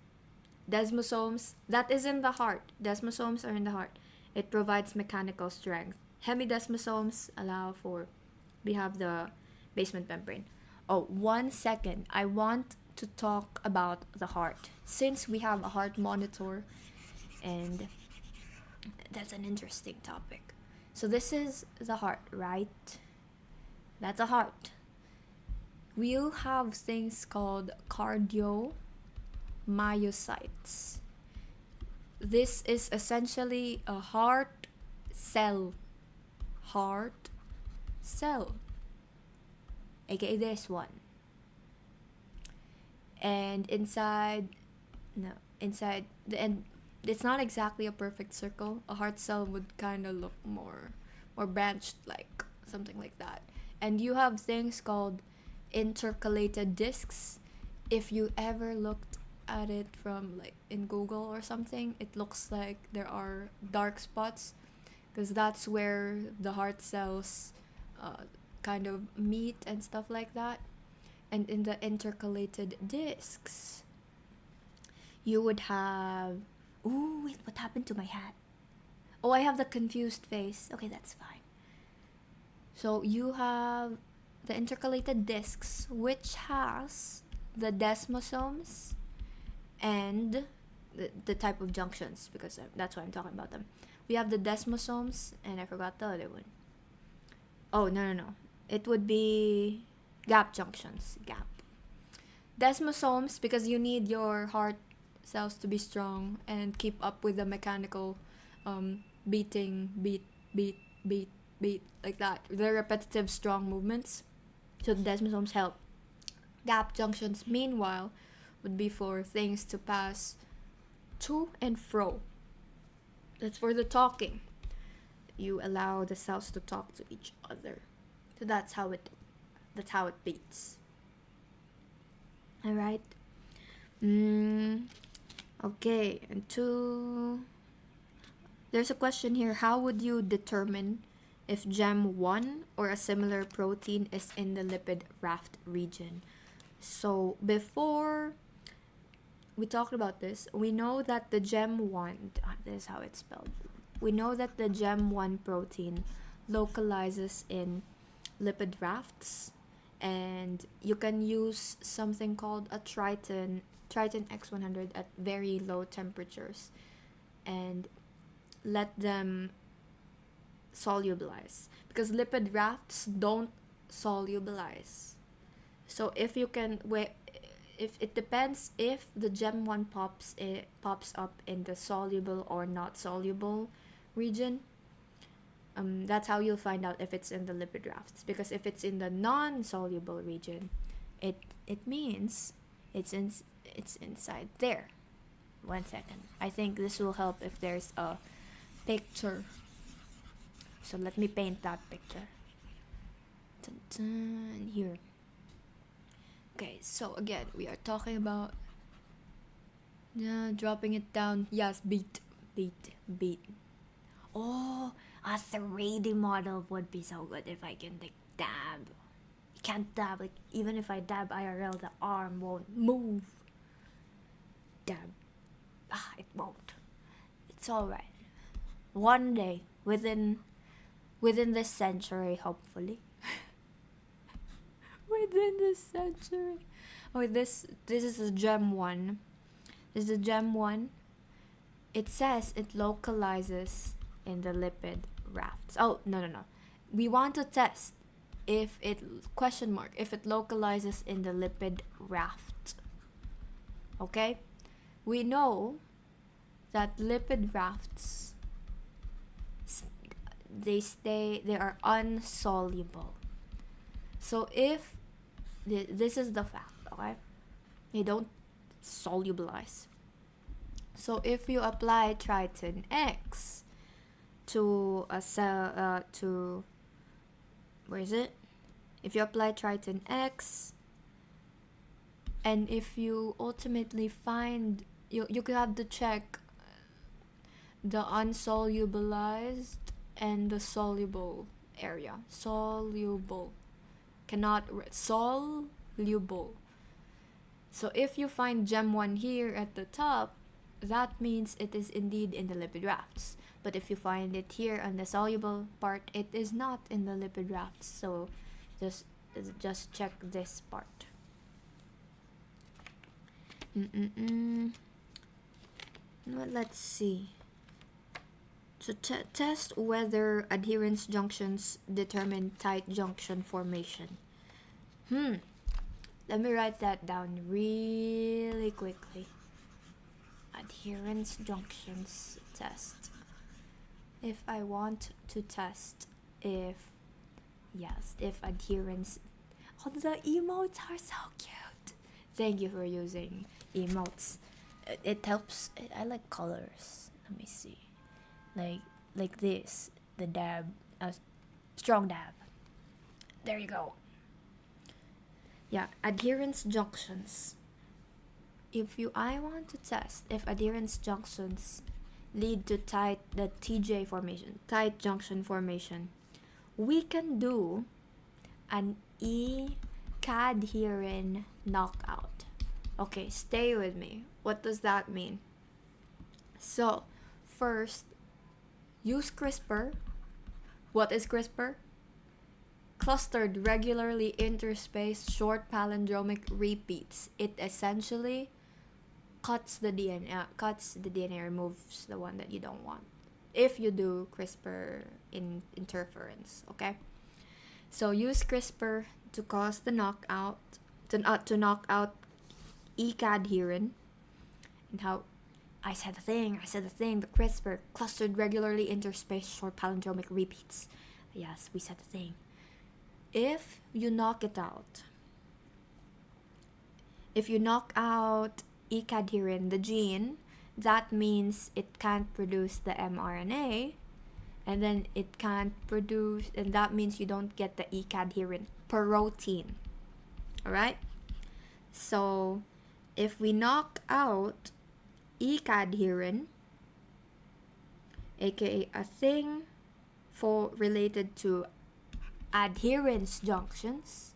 desmosomes, that is in the heart. Desmosomes are in the heart. It provides mechanical strength. Hemidesmosomes allow for, we have the basement membrane. Oh, 1 second. I want to talk about the heart. Since we have a heart monitor, and that's an interesting topic. So this is the heart, right? That's a heart. We'll have things called cardiomyocytes. This is essentially a heart cell. Heart cell. AKA this one. And inside it's not exactly a perfect circle. A heart cell would kind of look more branched, like something like that. And you have things called intercalated discs. If you ever looked at it from like in Google or something, it looks like there are dark spots because that's where the heart cells uh, kind of meet and stuff like that. And in the intercalated discs, you would have. Ooh, wait, what happened to my hat? Oh, I have the confused face. Okay, that's fine. So you have the intercalated discs, which has the desmosomes and the type of junctions, because that's why I'm talking about them. We have the desmosomes, and I forgot the other one. Oh, no. It would be gap junctions. Gap. Desmosomes, because you need your heart cells to be strong and keep up with the mechanical beating, beat, like that. The repetitive, strong movements. So the desmosomes help. Gap junctions, meanwhile, would be for things to pass to and fro. That's for the talking. You allow the cells to talk to each other. So that's how it beats. Alright. Okay, and there's a question here. How would you determine if GEM1 or a similar protein is in the lipid raft region? So before we talked about this, we know that the GEM1, this is how it's spelled. We know that the GEM1 protein localizes in lipid rafts, and you can use something called a Triton X100 at very low temperatures and let them solubilize, because lipid rafts don't solubilize. So if you can if it depends if the GEM1 pops up in the soluble or not soluble region. That's how you'll find out if it's in the lipid rafts, because if it's in the non-soluble region, it means it's inside there. 1 second. I think this will help if there's a picture. So let me paint that picture. Dun, dun, here. Okay, so again, we are talking about dropping it down. Yes, beat. Oh, a 3D model would be so good if I can like dab. You can't dab, like even if I dab IRL, the arm won't move. Dab. It won't. It's alright. One day, within this century, hopefully. Within this century. Oh, this is a GEM1. This is a GEM1. It says it localizes in the lipid rafts. Oh, no. We want to test if it localizes in the lipid raft. Okay? We know that lipid rafts, they are unsoluble. So if this is the fact, okay? They don't solubilize. So if you apply Triton X to a cell, where is it? If you apply Triton X, and if you ultimately find, you could have to check the unsolubilized and the soluble area. Soluble. Soluble. So if you find GEM1 here at the top, that means it is indeed in the lipid rafts. But if you find it here on the soluble part, it is not in the lipid rafts. So just check this part. Well, let's see. So test whether adherence junctions determine tight junction formation. Let me write that down really quickly. Adherence junctions test. If I want to test if adherence. Oh, the emotes are so cute. Thank you for using emotes. It helps. I like colors. Let me see. Like this, the dab, strong dab. There you go. Yeah, adherence junctions. I want to test if adherence junctions lead to the TJ formation, tight junction formation, we can do an E-cadherin knockout. Okay, stay with me. What does that mean? So, first, use CRISPR. What is CRISPR? Clustered, regularly interspaced, short palindromic repeats. It essentially cuts the DNA, removes the one that you don't want. If you do CRISPR interference, okay? So use CRISPR to cause the knockout, to knock out E-cadherin. And how I said the thing, the CRISPR, clustered, regularly interspaced, short palindromic repeats. Yes, we said the thing. If you knock out E-cadherin, the gene, that means it can't produce the mRNA, and then it can't produce, and that means you don't get the E-cadherin protein. Alright? So, if we knock out E-cadherin, aka a thing related to adherence junctions,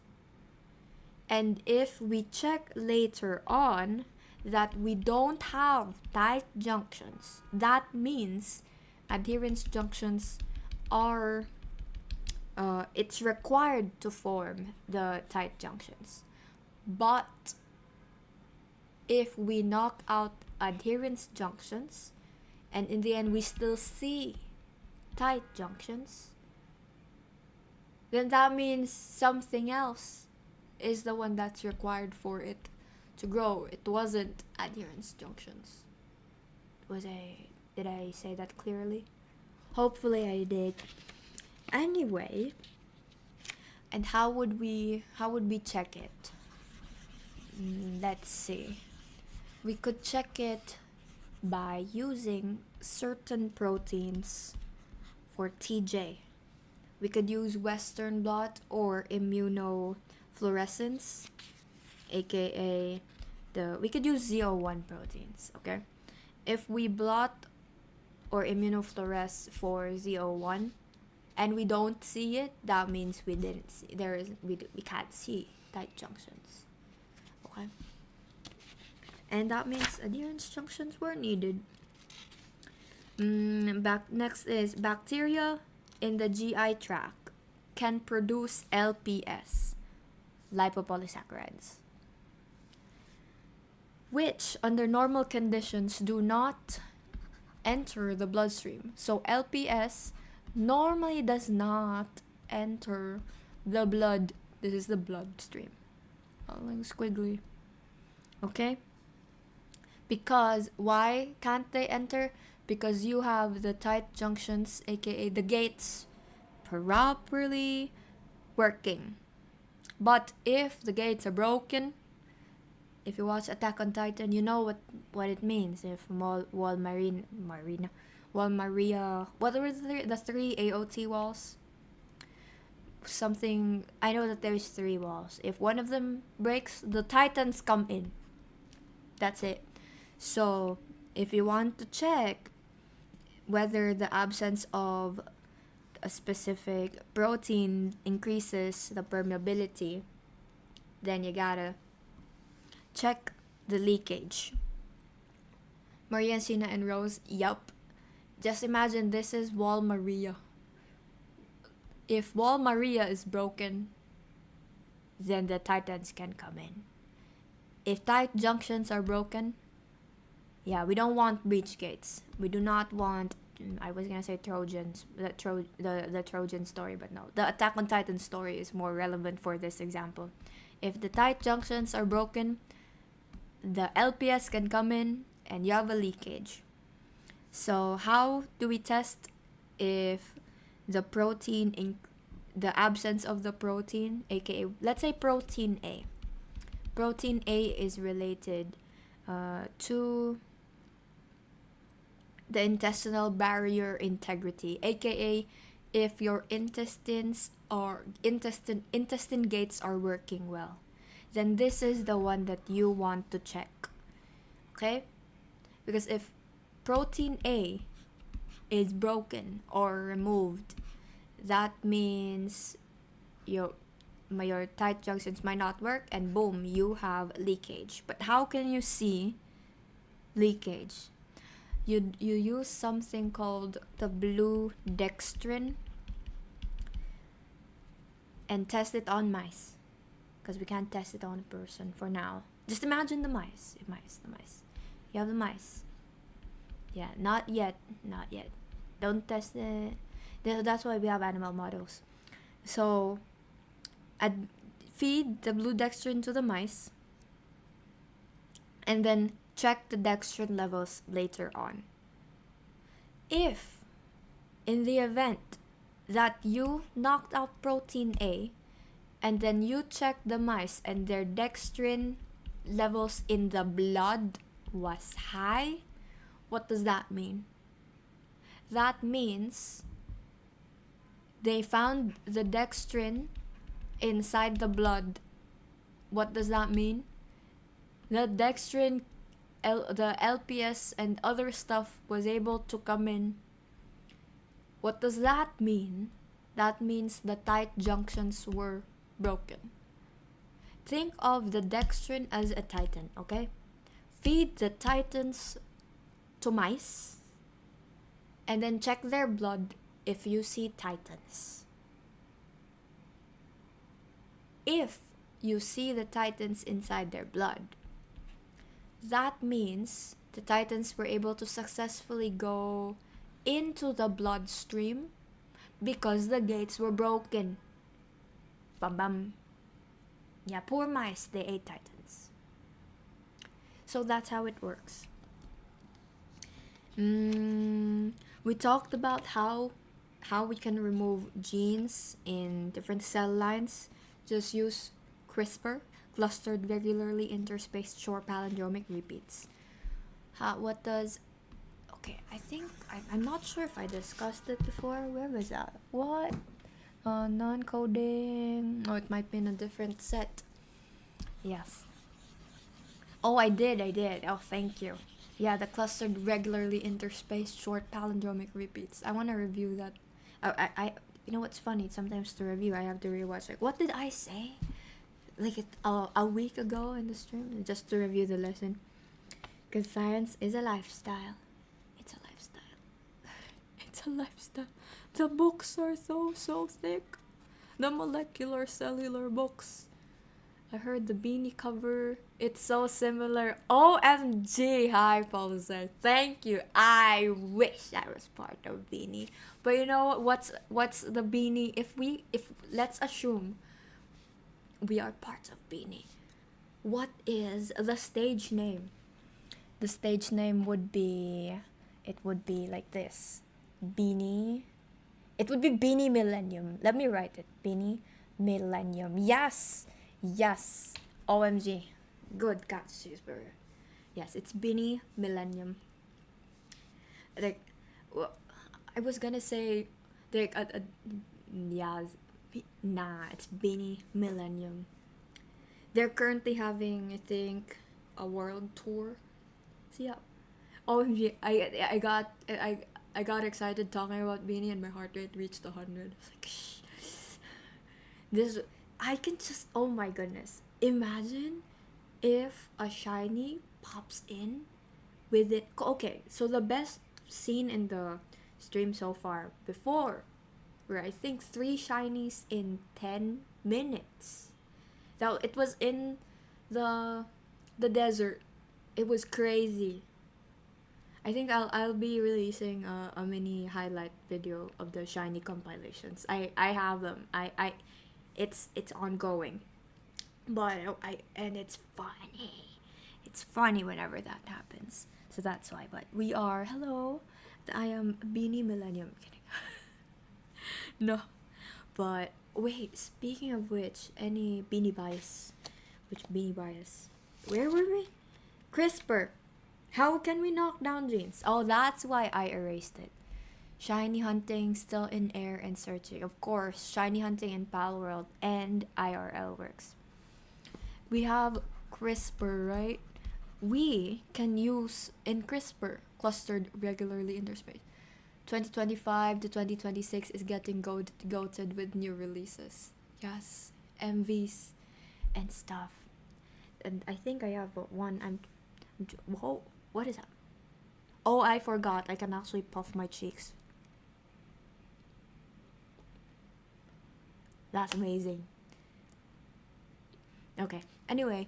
and if we check later on that we don't have tight junctions, that means adherence junctions are it's required to form the tight junctions. But if we knock out adherence junctions and in the end we still see tight junctions, then that means something else is the one that's required for it to grow. It wasn't adherence junctions. Did I say that clearly? Hopefully I did. Anyway, and how would we check it? Let's see. We could check it by using certain proteins for TJ. We could use Western blot or immunofluorescence, aka we could use Z01 proteins, okay? If we blot or immunofluoresce for Z01 and we don't see it, that means we can't see tight junctions. Okay? And that means adherence junctions were needed. Next is bacteria in the GI tract can produce LPS, lipopolysaccharides, which under normal conditions do not enter the bloodstream. So LPS normally does not enter the blood. This is the bloodstream. Like squiggly. Okay? Because why can't they enter? Because you have the tight junctions, aka the gates, properly working. But if the gates are broken, if you watch Attack on Titan, you know what it means. If what were the three AOT walls? Something, I know that there's 3 walls. If one of them breaks, the Titans come in. That's it. So, if you want to check whether the absence of a specific protein increases the permeability, then you gotta check the leakage. Maria, Sheena, and Rose, yup. Just imagine this is Wall Maria. If Wall Maria is broken, then the Titans can come in. If tight junctions are broken, yeah, we don't want breach gates. We do not want, I was gonna say Trojans, the Trojan story, but no. The Attack on Titan story is more relevant for this example. If the tight junctions are broken, the LPS can come in and you have a leakage. So how do we test if the absence of the protein, aka let's say protein A. Protein A is related to the intestinal barrier integrity, aka if your intestines or intestine gates are working well, then this is the one that you want to check. Okay? Because if protein A is broken or removed, that means your tight junctions might not work, and boom, you have leakage. But how can you see leakage? You use something called the blue dextrin and test it on mice, because we can't test it on a person for now. Just imagine the mice. The mice. You have the mice. Yeah, not yet. Don't test it. That's why we have animal models. So, feed the blue dextrin to the mice, and then check the dextrin levels later on. If, in the event that you knocked out protein A, and then you check the mice and their dextrin levels in the blood was high, what does that mean? That means they found the dextrin inside the blood. What does that mean? The dextrin, the LPS and other stuff was able to come in. What does that mean? That means the tight junctions were broken. Think of the dextrin as a titan, okay? Feed the titans to mice, and then check their blood if you see titans. If you see the titans inside their blood, that means the titans were able to successfully go into the bloodstream because the gates were broken. Bam bam. Yeah, poor mice, they ate titans. So that's how it works. We talked about how we can remove genes in different cell lines. Just use CRISPR, clustered regularly interspaced short palindromic repeats. I think I'm not sure if I discussed it before. Where was that? What? Non-coding. Oh, it might be in a different set. Yes. Oh, I did. Oh, thank you. Yeah, the clustered regularly interspaced short palindromic repeats. I want to review that. I you know what's funny? Sometimes to review, I have to rewatch. Like, what did I say? Like a week ago in the stream, just to review the lesson. Because science is a lifestyle. It's a lifestyle. It's a lifestyle. The books are so thick. The molecular cellular books. I heard the beanie cover. It's so similar. OMG, hi Paulson. Thank you. I wish I was part of beanie. But you know what's the beanie? If let's assume we are part of beanie. What is the stage name? The stage name would be like this. Beanie. It would be Beanie Millennium. Let me write it. Beanie Millennium. Yes. OMG. Good catch, cheeseburger. Yes, it's Beanie Millennium. Like, well, I was gonna say, like, it's Beanie Millennium. They're currently having, I think, a world tour. So yeah. OMG, I got excited talking about Beanie and my heart rate reached 100. It's like, this, I can just, oh my goodness. Imagine if a shiny pops in with it. Okay, so the best scene in the stream so far before were, I think, 3 shinies in 10 minutes. Now, it was in the desert. It was crazy. I think I'll be releasing a mini highlight video of the shiny compilations. I have them. It's ongoing. But and it's funny. It's funny whenever that happens. So that's why. But we are, hello. I am Beanie Millennium. Kidding. No. But wait, speaking of which, any beanie bias? Which beanie bias? Where were we? CRISPR. How can we knock down genes? Oh, that's why I erased it. Shiny hunting, still in air and searching. Of course, shiny hunting in Pal World and IRL works. We have CRISPR, right? We can use in CRISPR clustered regularly interspace. 2025 to 2026 is getting goated with new releases. Yes, MVs and stuff. And I think I have one. Whoa, what is that? Oh, I forgot. I can actually puff my cheeks. That's amazing. Okay. Anyway,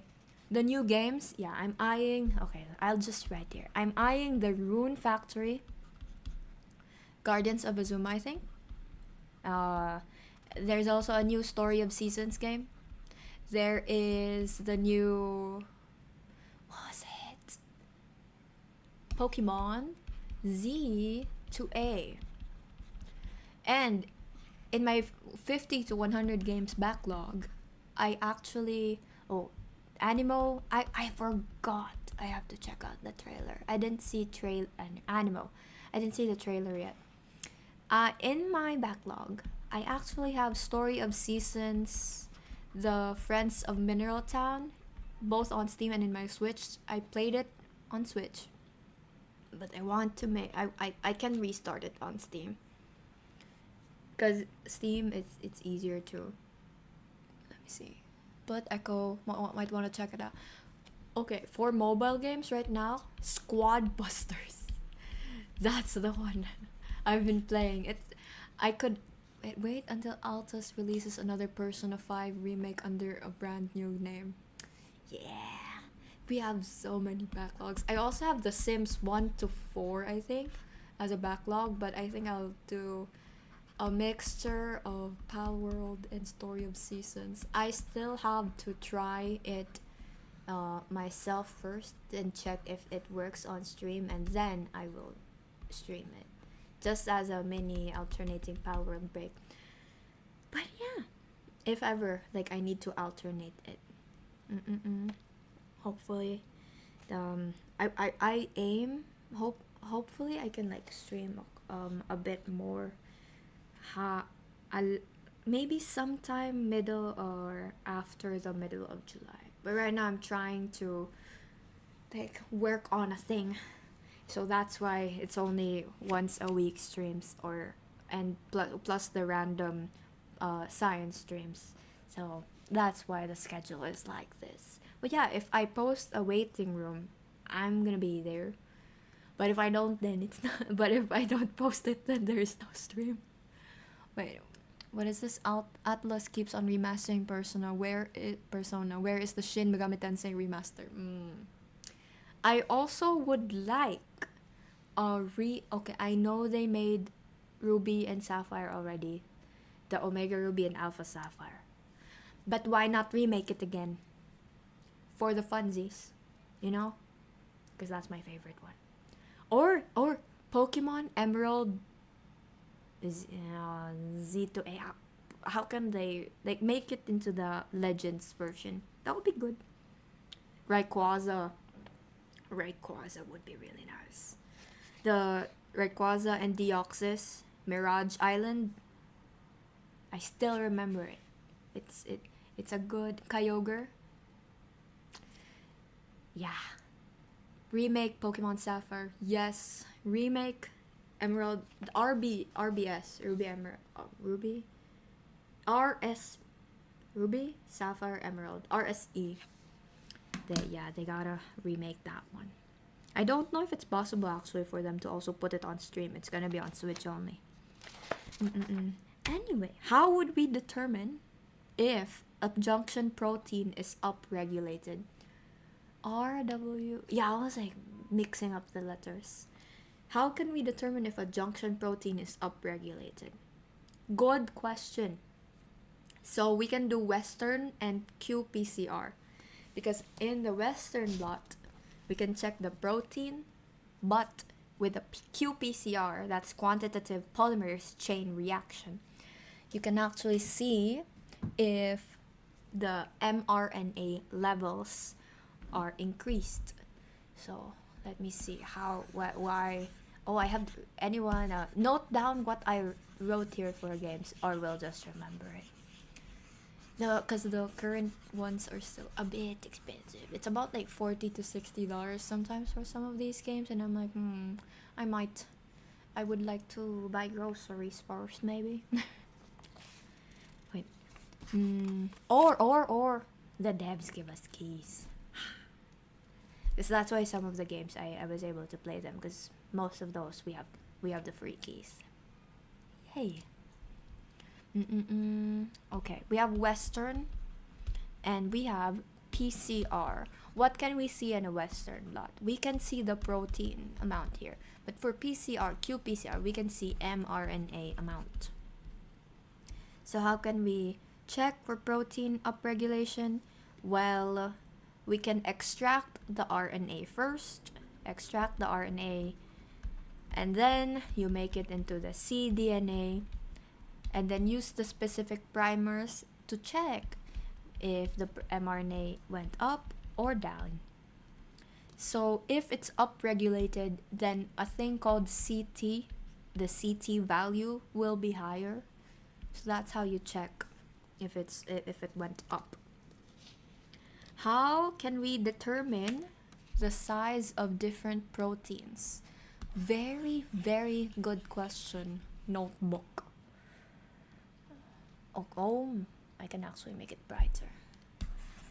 the new games. Yeah, I'm eyeing. Okay, I'll just write here. I'm eyeing the Rune Factory, Guardians of Azuma, I think. Uh, there's also a new Story of Seasons game. There is the new. What was it? Pokemon Z to A. And in my 50 to 100 games backlog, I actually. Oh, Animo. I forgot. I have to check out the trailer. I didn't see Animo. I didn't see the trailer yet. In my backlog, I actually have Story of Seasons, the Friends of Mineral Town, both on Steam and in my Switch. I played it on Switch, but I want to make. I can restart it on Steam, because Steam it's easier to. Let me see. But Echo might want to check it out. Okay, for mobile games right now, Squad Busters. That's the one I've been playing. I could wait until Altus releases another Persona 5 remake under a brand new name. Yeah. We have so many backlogs. I also have The Sims 1 to 4, I think, as a backlog, but I think I'll do a mixture of Pal World and Story of Seasons. I still have to try it myself first and check if it works on stream, and then I will stream it, just as a mini alternating Pal World break. But yeah, if ever like I need to alternate it, hopefully, I aim hopefully I can like stream a bit more. I'll maybe sometime middle or after the middle of July. But right now I'm trying to like work on a thing, so that's why it's only once a week streams, or and plus the random science streams. So that's why the schedule is like this. But yeah, if I post a waiting room, I'm gonna be there. But if I don't, then it's not. But if I don't post it, then there is no stream. Wait, what is this? Atlas keeps on remastering Persona. Where is the Shin Megami Tensei remaster? I also would like okay, I know they made Ruby and Sapphire already. The Omega Ruby and Alpha Sapphire. But why not remake it again? For the funsies, you know? Because that's my favorite one. Or Pokemon Emerald is Z to A. How can they like make it into the Legends version? That would be good. Rayquaza would be really nice. The Rayquaza and Deoxys Mirage Island. I still remember it. It's a good Kyogre. Yeah. Remake Pokemon Sapphire. Yes. Remake Emerald RBS Ruby Emerald Ruby RS Ruby Sapphire Emerald RSE. They gotta remake that one. I don't know if it's possible actually for them to also put it on stream. It's gonna be on Switch only. Anyway, how would we determine if a junction protein is upregulated? RW. Yeah, I was like mixing up the letters. How can we determine if a junction protein is upregulated? Good question. So we can do Western and qPCR. Because in the Western blot, we can check the protein, but with the qPCR, that's quantitative polymerase chain reaction, you can actually see if the mRNA levels are increased. So let me see why. Oh, I have anyone note down what I wrote here for games, or we'll just remember it. No, because the current ones are still a bit expensive. It's about like $40 to $60 sometimes for some of these games, and I'm like, I would like to buy groceries first, maybe. Wait. Or the devs give us keys. So that's why some of the games I was able to play them, because most of those we have the free keys. Yay. Okay, we have Western and we have PCR. What can we see in a Western lot? We can see the protein amount here, but for PCR, qPCR, we can see mRNA amount. So how can we check for protein upregulation? Well, we can extract the RNA first, extract the RNA, and then you make it into the cDNA, and then use the specific primers to check if the mRNA went up or down. So if it's upregulated, then a thing called CT, the CT value will be higher. So that's how you check if it went up. How can we determine the size of different proteins? Very, very good question, notebook. Oh, I can actually make it brighter.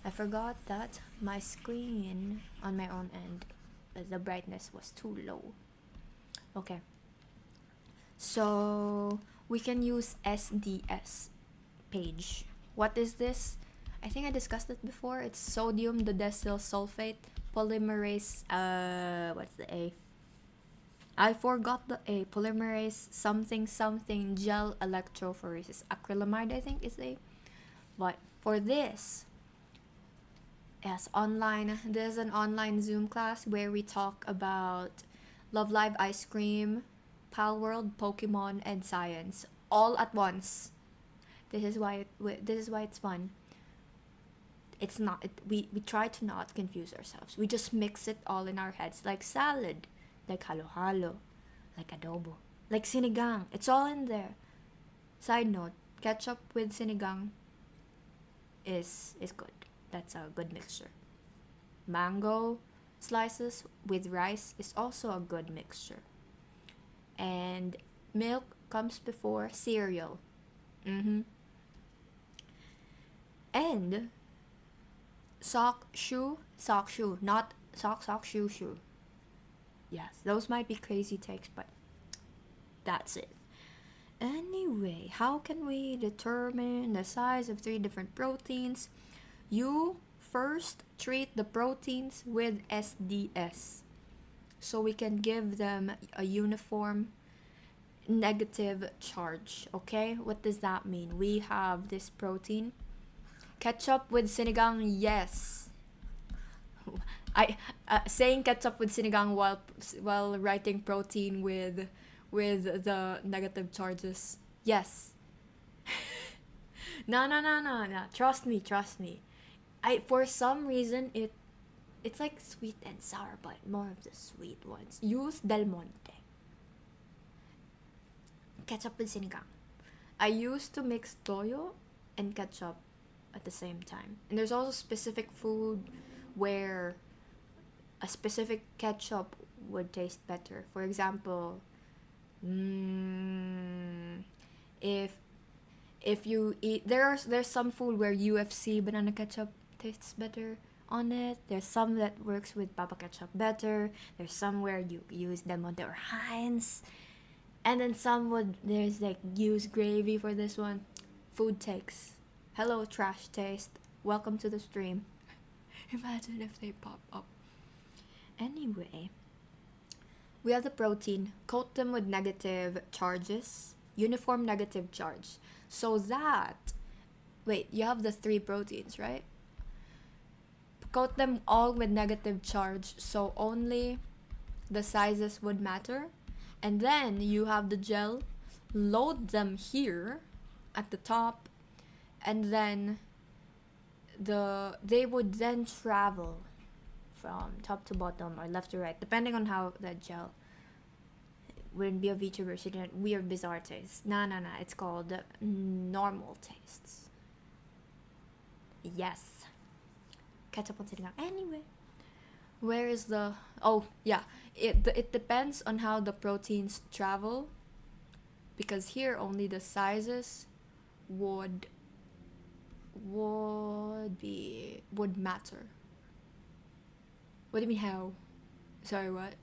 I forgot that my screen on my own end, the brightness was too low. Okay. So we can use SDS page. What is this? I think I discussed it before. It's sodium dodecyl sulfate polymerase. What's the A? I forgot the A. Polymerase something gel electrophoresis. Acrylamide, I think is A. But for this, yes, online. There's an online Zoom class where we talk about Love Live Ice Cream, Pal World, Pokemon, and science all at once. This is why it's fun. It's not. We try to not confuse ourselves. We just mix it all in our heads, like salad, like halo-halo, like adobo, like sinigang. It's all in there. Side note: ketchup with sinigang is good. That's a good mixture. Mango slices with rice is also a good mixture. And milk comes before cereal. And sock shoe, not sock shoe. Yes, those might be crazy takes, but that's it. Anyway, how can we determine the size of 3 different proteins? You first treat the proteins with SDS, so we can give them a uniform negative charge. Okay, what does that mean? We have this protein. Ketchup with sinigang, yes. I saying ketchup with sinigang while writing protein with the negative charges, yes. No. Trust me. For some reason it's like sweet and sour, but more of the sweet ones. Use Del Monte. Ketchup with sinigang. I used to mix toyo and ketchup at the same time. And there's also specific food where a specific ketchup would taste better. For example, if you eat there's some food where UFC banana ketchup tastes better on it. There's some that works with papa ketchup better. There's some where you use Del Monte or Heinz. And then there's like use gravy for this one. Food takes. Hello, trash taste. Welcome to the stream. Imagine if they pop up. Anyway, we have the protein. Coat them with negative charges. Uniform negative charge. So that... Wait, you have the 3 proteins, right? Coat them all with negative charge, so only the sizes would matter. And then you have the gel. Load them here at the top. And then they would then travel from top to bottom or left to right, depending on how the gel wouldn't be a VTuber, so weird bizarre taste. Nah, it's called normal tastes. Yes. Ketchup on sitting up. Anyway, where is the... Oh, yeah. It depends on how the proteins travel. Because here only the sizes would matter. What do you mean how? Sorry, what?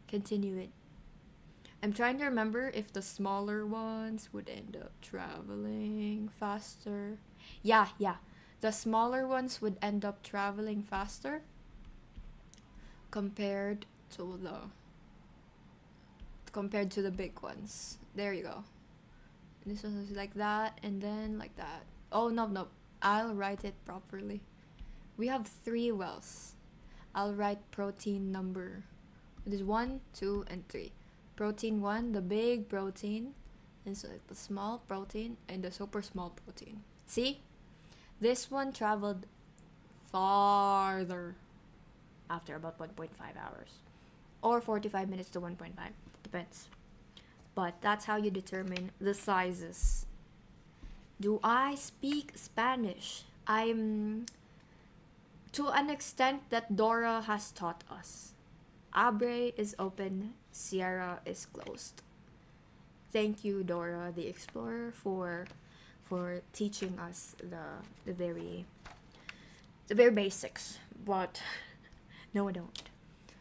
Continue it. I'm trying to remember if the smaller ones would end up traveling faster. Yeah. The smaller ones would end up traveling faster compared to the big ones. There you go. This one is like that and then like that. Oh, no. I'll write it properly. We have 3 wells. I'll write protein number. It is 1, 2, and 3. Protein 1, the big protein, and so the small protein, and the super small protein. See? This one traveled farther after about 1.5 hours. Or 45 minutes to 1.5. Depends. But that's how you determine the sizes. Do I speak Spanish? I'm... To an extent that Dora has taught us. Abre is open, Sierra is closed. Thank you, Dora the Explorer, for teaching us the very basics. But no, I don't.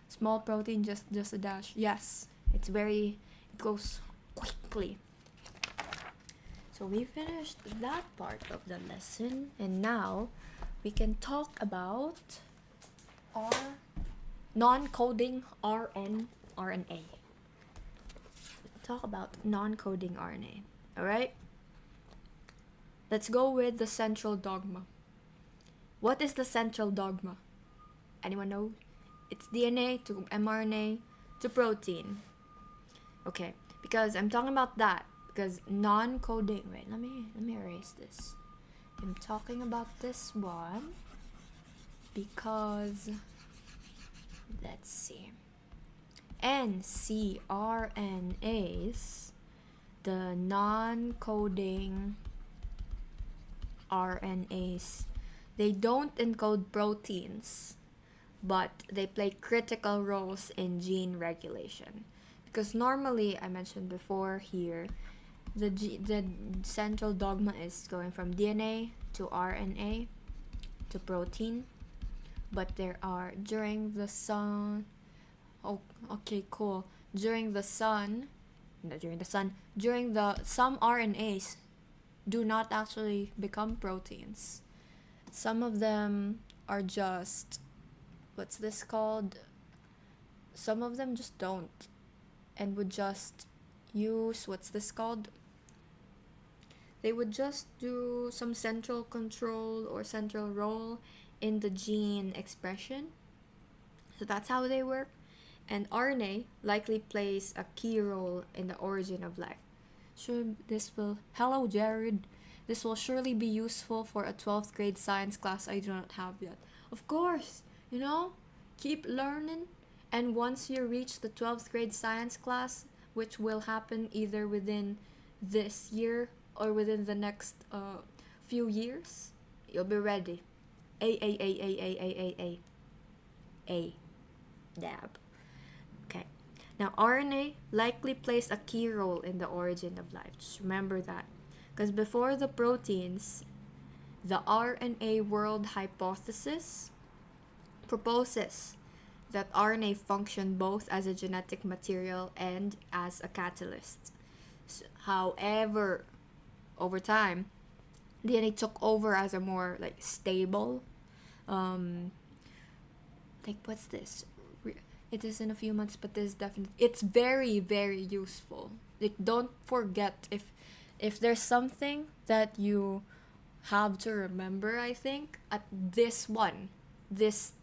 Small protein, just a dash. Yes, it goes quickly. So we finished that part of the lesson, and now we can talk about our non-coding RNA. Talk about non-coding RNA. Alright? Let's go with the central dogma. What is the central dogma? Anyone know? It's DNA to mRNA to protein. Okay, because I'm talking about that. Because non-coding... Wait, let me erase this. I'm talking about this one because... Let's see. ncRNAs, the non-coding RNAs, they don't encode proteins, but they play critical roles in gene regulation. Because normally, I mentioned before here, the central dogma is going from DNA to RNA to protein. But there are during the sun. Oh, okay, cool. Some RNAs do not actually become proteins. Some of them are just, what's this called? Some of them just don't, and would just use, what's this called? They would just do some central control or central role in the gene expression. So that's how they work. And RNA likely plays a key role in the origin of life. Hello Jared. This will surely be useful for a 12th grade science class I do not have yet. Of course, keep learning. And once you reach the 12th grade science class, which will happen either within this year or within the next few years, you'll be ready. A. Dab. Okay. Now, RNA likely plays a key role in the origin of life. Just remember that. Because before the proteins, the RNA world hypothesis proposes that RNA function both as a genetic material and as a catalyst. However, over time, DNA took over as a more stable, what's this? It is in a few months, but this definitely, it's very, very useful. Don't forget, if there's something that you have to remember, I think, at this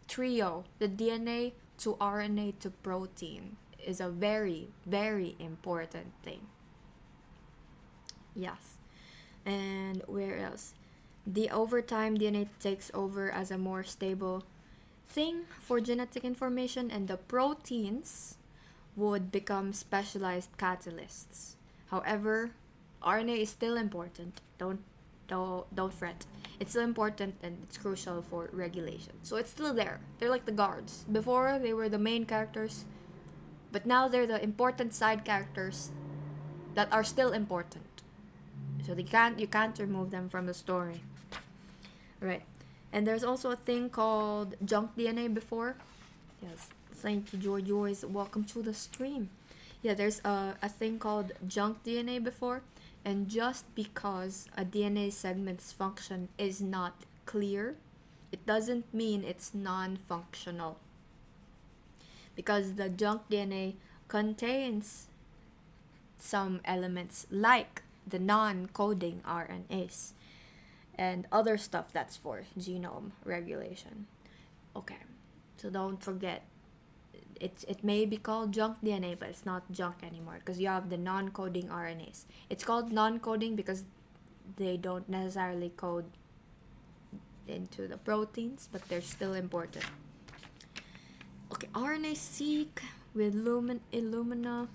trio, the DNA to RNA to protein, is a very, very important thing. Yes. And where else? Over time, DNA takes over as a more stable thing for genetic information, and the proteins would become specialized catalysts. However, RNA is still important. Don't fret. It's still important and it's crucial for regulation. So it's still there. They're like the guards. Before they were the main characters, but now they're the important side characters that are still important. So you can't remove them from the story. Right. And there's also a thing called junk DNA before. Yes. Thank you, Joy. Welcome to the stream. Yeah, there's a thing called junk DNA before. And just because a DNA segment's function is not clear, it doesn't mean it's non-functional. Because the junk DNA contains some elements like the non-coding RNAs and other stuff that's for genome regulation. Okay, so don't forget, it may be called junk DNA, but it's not junk anymore because you have the non-coding RNAs. It's called non-coding because they don't necessarily code into the proteins, but they're still important. Okay, RNA-seq with Illumina,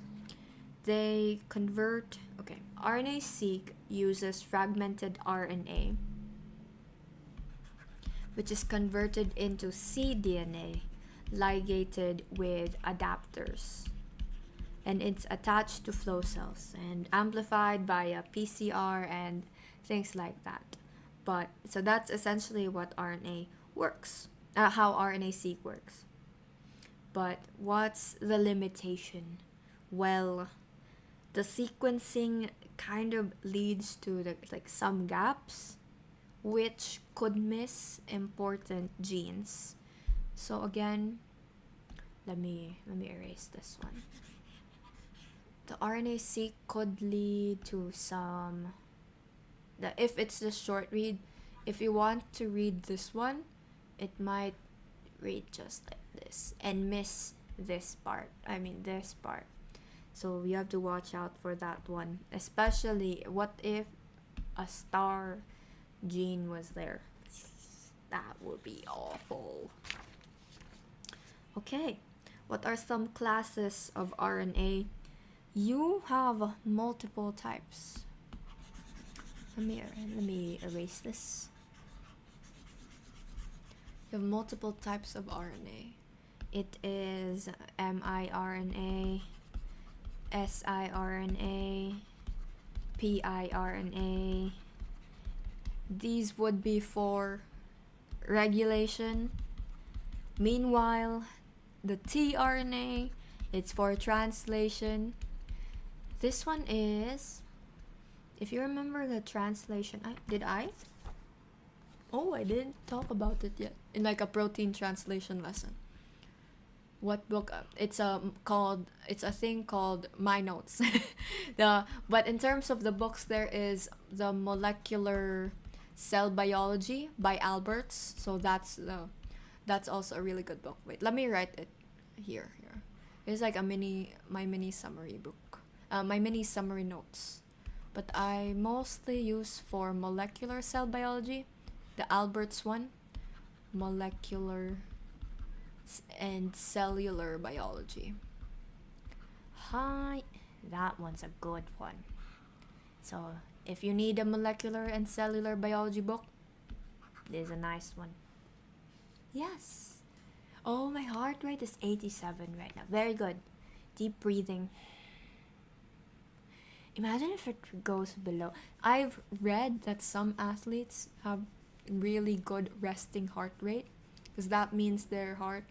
they convert. Okay, RNA-seq uses fragmented RNA, which is converted into cDNA, ligated with adapters, and it's attached to flow cells and amplified via PCR and things like that. But so that's essentially what RNA works, how RNA-seq works. But what's the limitation? Well, the sequencing kind of leads to some gaps, which could miss important genes. So again, let me erase this one. The RNA-seq could lead to some. If it's the short read, if you want to read this one, it might read just like this and miss this part. This part. So you have to watch out for that one. Especially, what if a star gene was there? That would be awful. Okay, what are some classes of RNA? You have multiple types. Let me erase this. You have multiple types of RNA. It is miRNA, siRNA, piRNA. These would be for regulation. Meanwhile, the tRNA, it's for translation. This one is, if you remember the translation, I didn't talk about it yet in like a protein translation lesson. What book? It's a thing called My Notes. But in terms of the books, there is the Molecular Cell Biology by Alberts. So that's also a really good book. Wait, let me write it here. It's like my mini summary book. My mini summary notes. But I mostly use for molecular cell biology, the Alberts one, molecular and cellular biology. Hi, that one's a good one. So if you need a molecular and cellular biology book, this is a nice one. Yes. Oh, my heart rate is 87 right now. Very good. Deep breathing. Imagine if it goes below. I've read that some athletes have really good resting heart rate, because that means their heart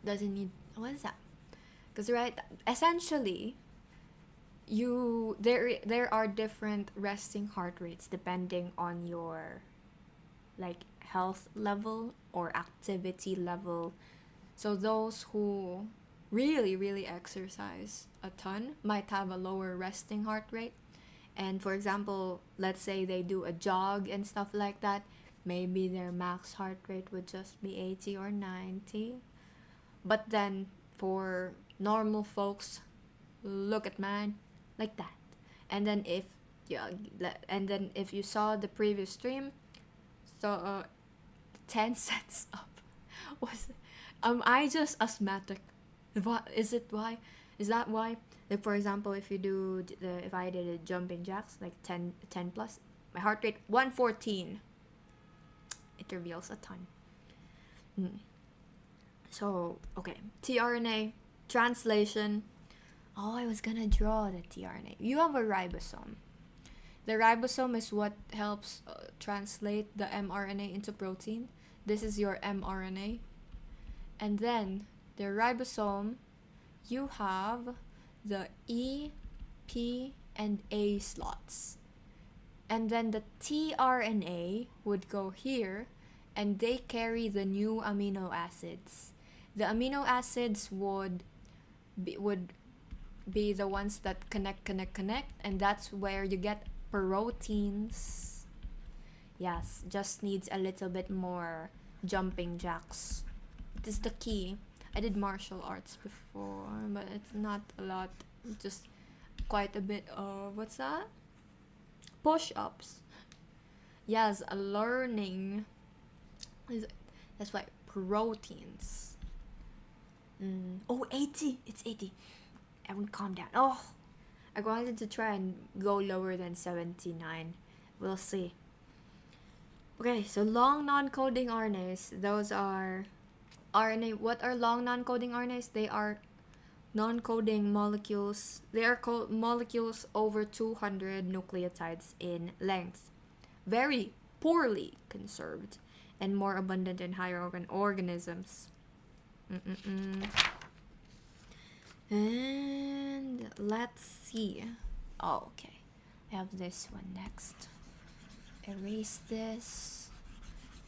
doesn't need, what is that? Because essentially, there are different resting heart rates depending on your health level or activity level. So those who really exercise a ton might have a lower resting heart rate. And for example, let's say they do a jog and stuff like that, maybe their max heart rate would just be 80 or 90. But then for normal folks, look at mine, like that. And then if you saw the previous stream, so 10 sets up. Was am I just asthmatic? What is it? Why is that why? Like for example, if you do if I did a jumping jacks like 10 plus, my heart rate 114. It reveals a ton. So okay, tRNA translation. Oh, I was gonna draw the tRNA. You have a ribosome. The ribosome is what helps translate the mRNA into protein. This is your mRNA. And then the ribosome, you have the E, P, and A slots. And then the tRNA would go here, and they carry the new amino acids. The amino acids would be the ones that connect, and that's where you get proteins. Yes, just needs a little bit more jumping jacks. It is the key. I did martial arts before, but it's not a lot. Just quite a bit of what's that? Push-ups. Yes, learning. That's why proteins. Oh, 80. It's 80. Everyone calm down. Oh, I wanted to try and go lower than 79. We'll see. Okay, so long non-coding RNAs. Those are RNA. What are long non-coding RNAs? They are non-coding molecules. They are called molecules over 200 nucleotides in length. Very poorly conserved and more abundant in higher organisms. And let's see. Oh, okay. I have this one next. Erase this.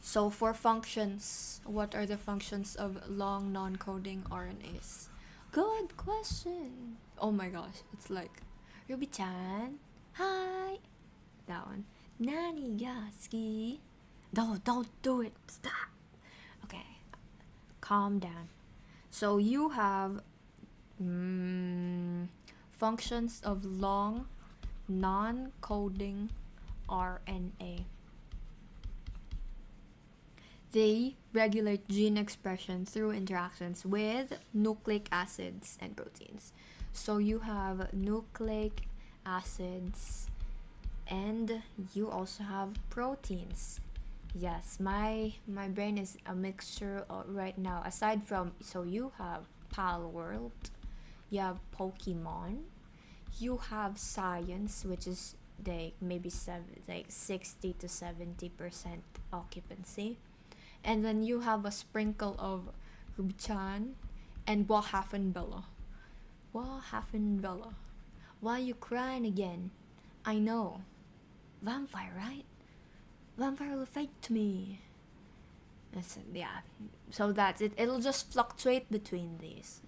So for functions, what are the functions of long non-coding RNAs? Good question. Oh my gosh, it's like Ruby-chan, hi. That one. Nani ga suki? No, don't do it. Stop. Okay, calm down. So you have functions of long non-coding RNA. They regulate gene expression through interactions with nucleic acids and proteins. So you have nucleic acids and you also have proteins. Yes, my brain is a mixture right now. Aside from, so you have Pal World, you have Pokemon, you have science, which is like maybe 60 to 70% occupancy. And then you have a sprinkle of Ruby-chan and Bella. Bella. Why you crying again? I know. Vampire, right? Vampire will fight me. Yeah. So that's it. It'll just fluctuate between these.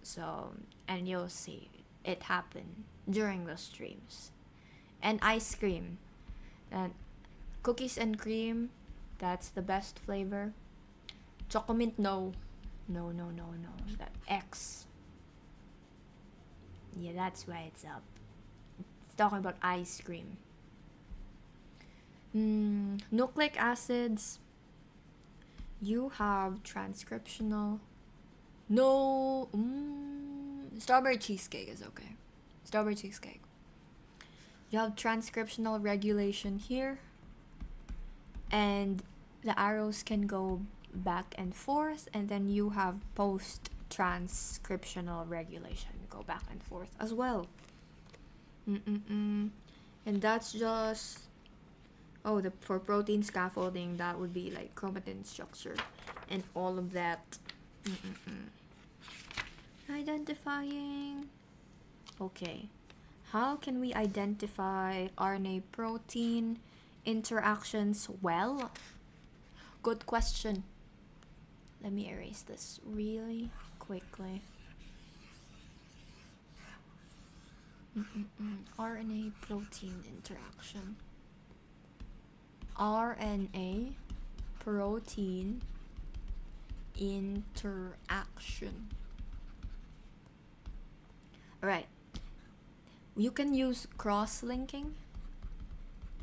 So, and you'll see it happen during the streams. And ice cream. And cookies and cream. That's the best flavor. Chocomint, no. No. That X. Yeah, that's why it's up. It's talking about ice cream. Nucleic acids. You have transcriptional. No. Strawberry cheesecake is okay. Strawberry cheesecake. You have transcriptional regulation here. And the arrows can go back and forth, and then you have post-transcriptional regulation, go back and forth as well. And that's just for protein scaffolding, that would be like chromatin structure and all of that. Identifying. Okay, how can we identify RNA protein interactions? Well, good question. Let me erase this really quickly. RNA protein interaction. RNA protein interaction. Alright. You can use cross-linking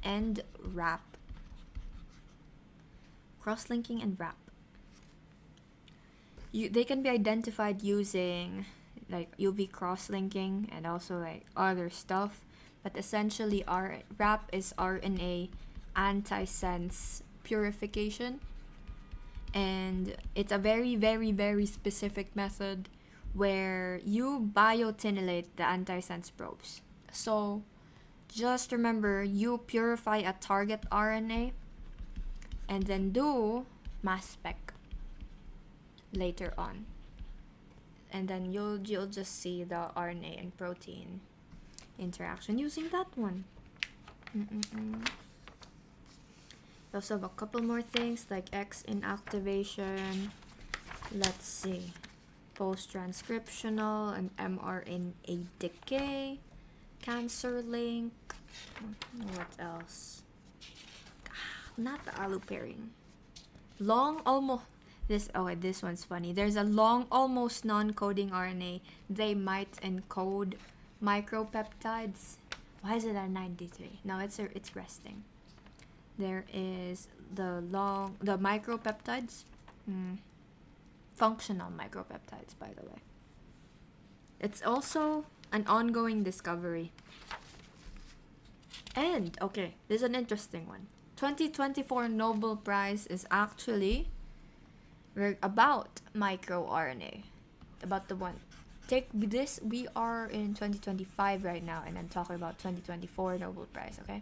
and wrap. cross-linking and wrap. They can be identified using like UV cross-linking and also like other stuff, but essentially our wrap is RNA antisense purification, and it's a very very very specific method where you biotinylate the antisense probes. So just remember, you purify a target RNA and then do mass spec later on, and then you'll just see the RNA and protein interaction using that one. We also have a couple more things like X inactivation. Let's see, post-transcriptional and mRNA decay, cancer link. What else? Not the alu pairing. Long almost this one's funny. There's a long almost non-coding RNA. They might encode micropeptides. Why is it at 93? No, it's resting. There is the micropeptides. Functional micropeptides, by the way. It's also an ongoing discovery. And okay, this is an interesting one. 2024 Nobel Prize is actually about microRNA. About the one. Take this, we are in 2025 right now, and I'm talking about 2024 Nobel Prize, okay?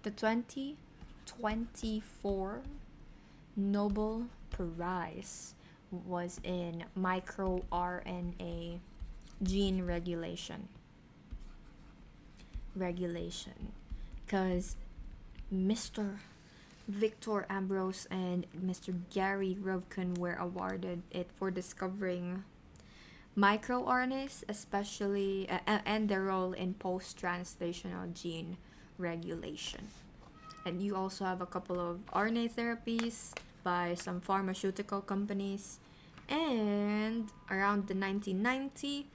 The 2024 Nobel Prize was in microRNA gene regulation. Because Mr. Victor Ambrose and Mr. Gary Ruvkun were awarded it for discovering microRNAs, especially and their role in post-translational gene regulation. And you also have a couple of RNA therapies by some pharmaceutical companies. And around the 1990,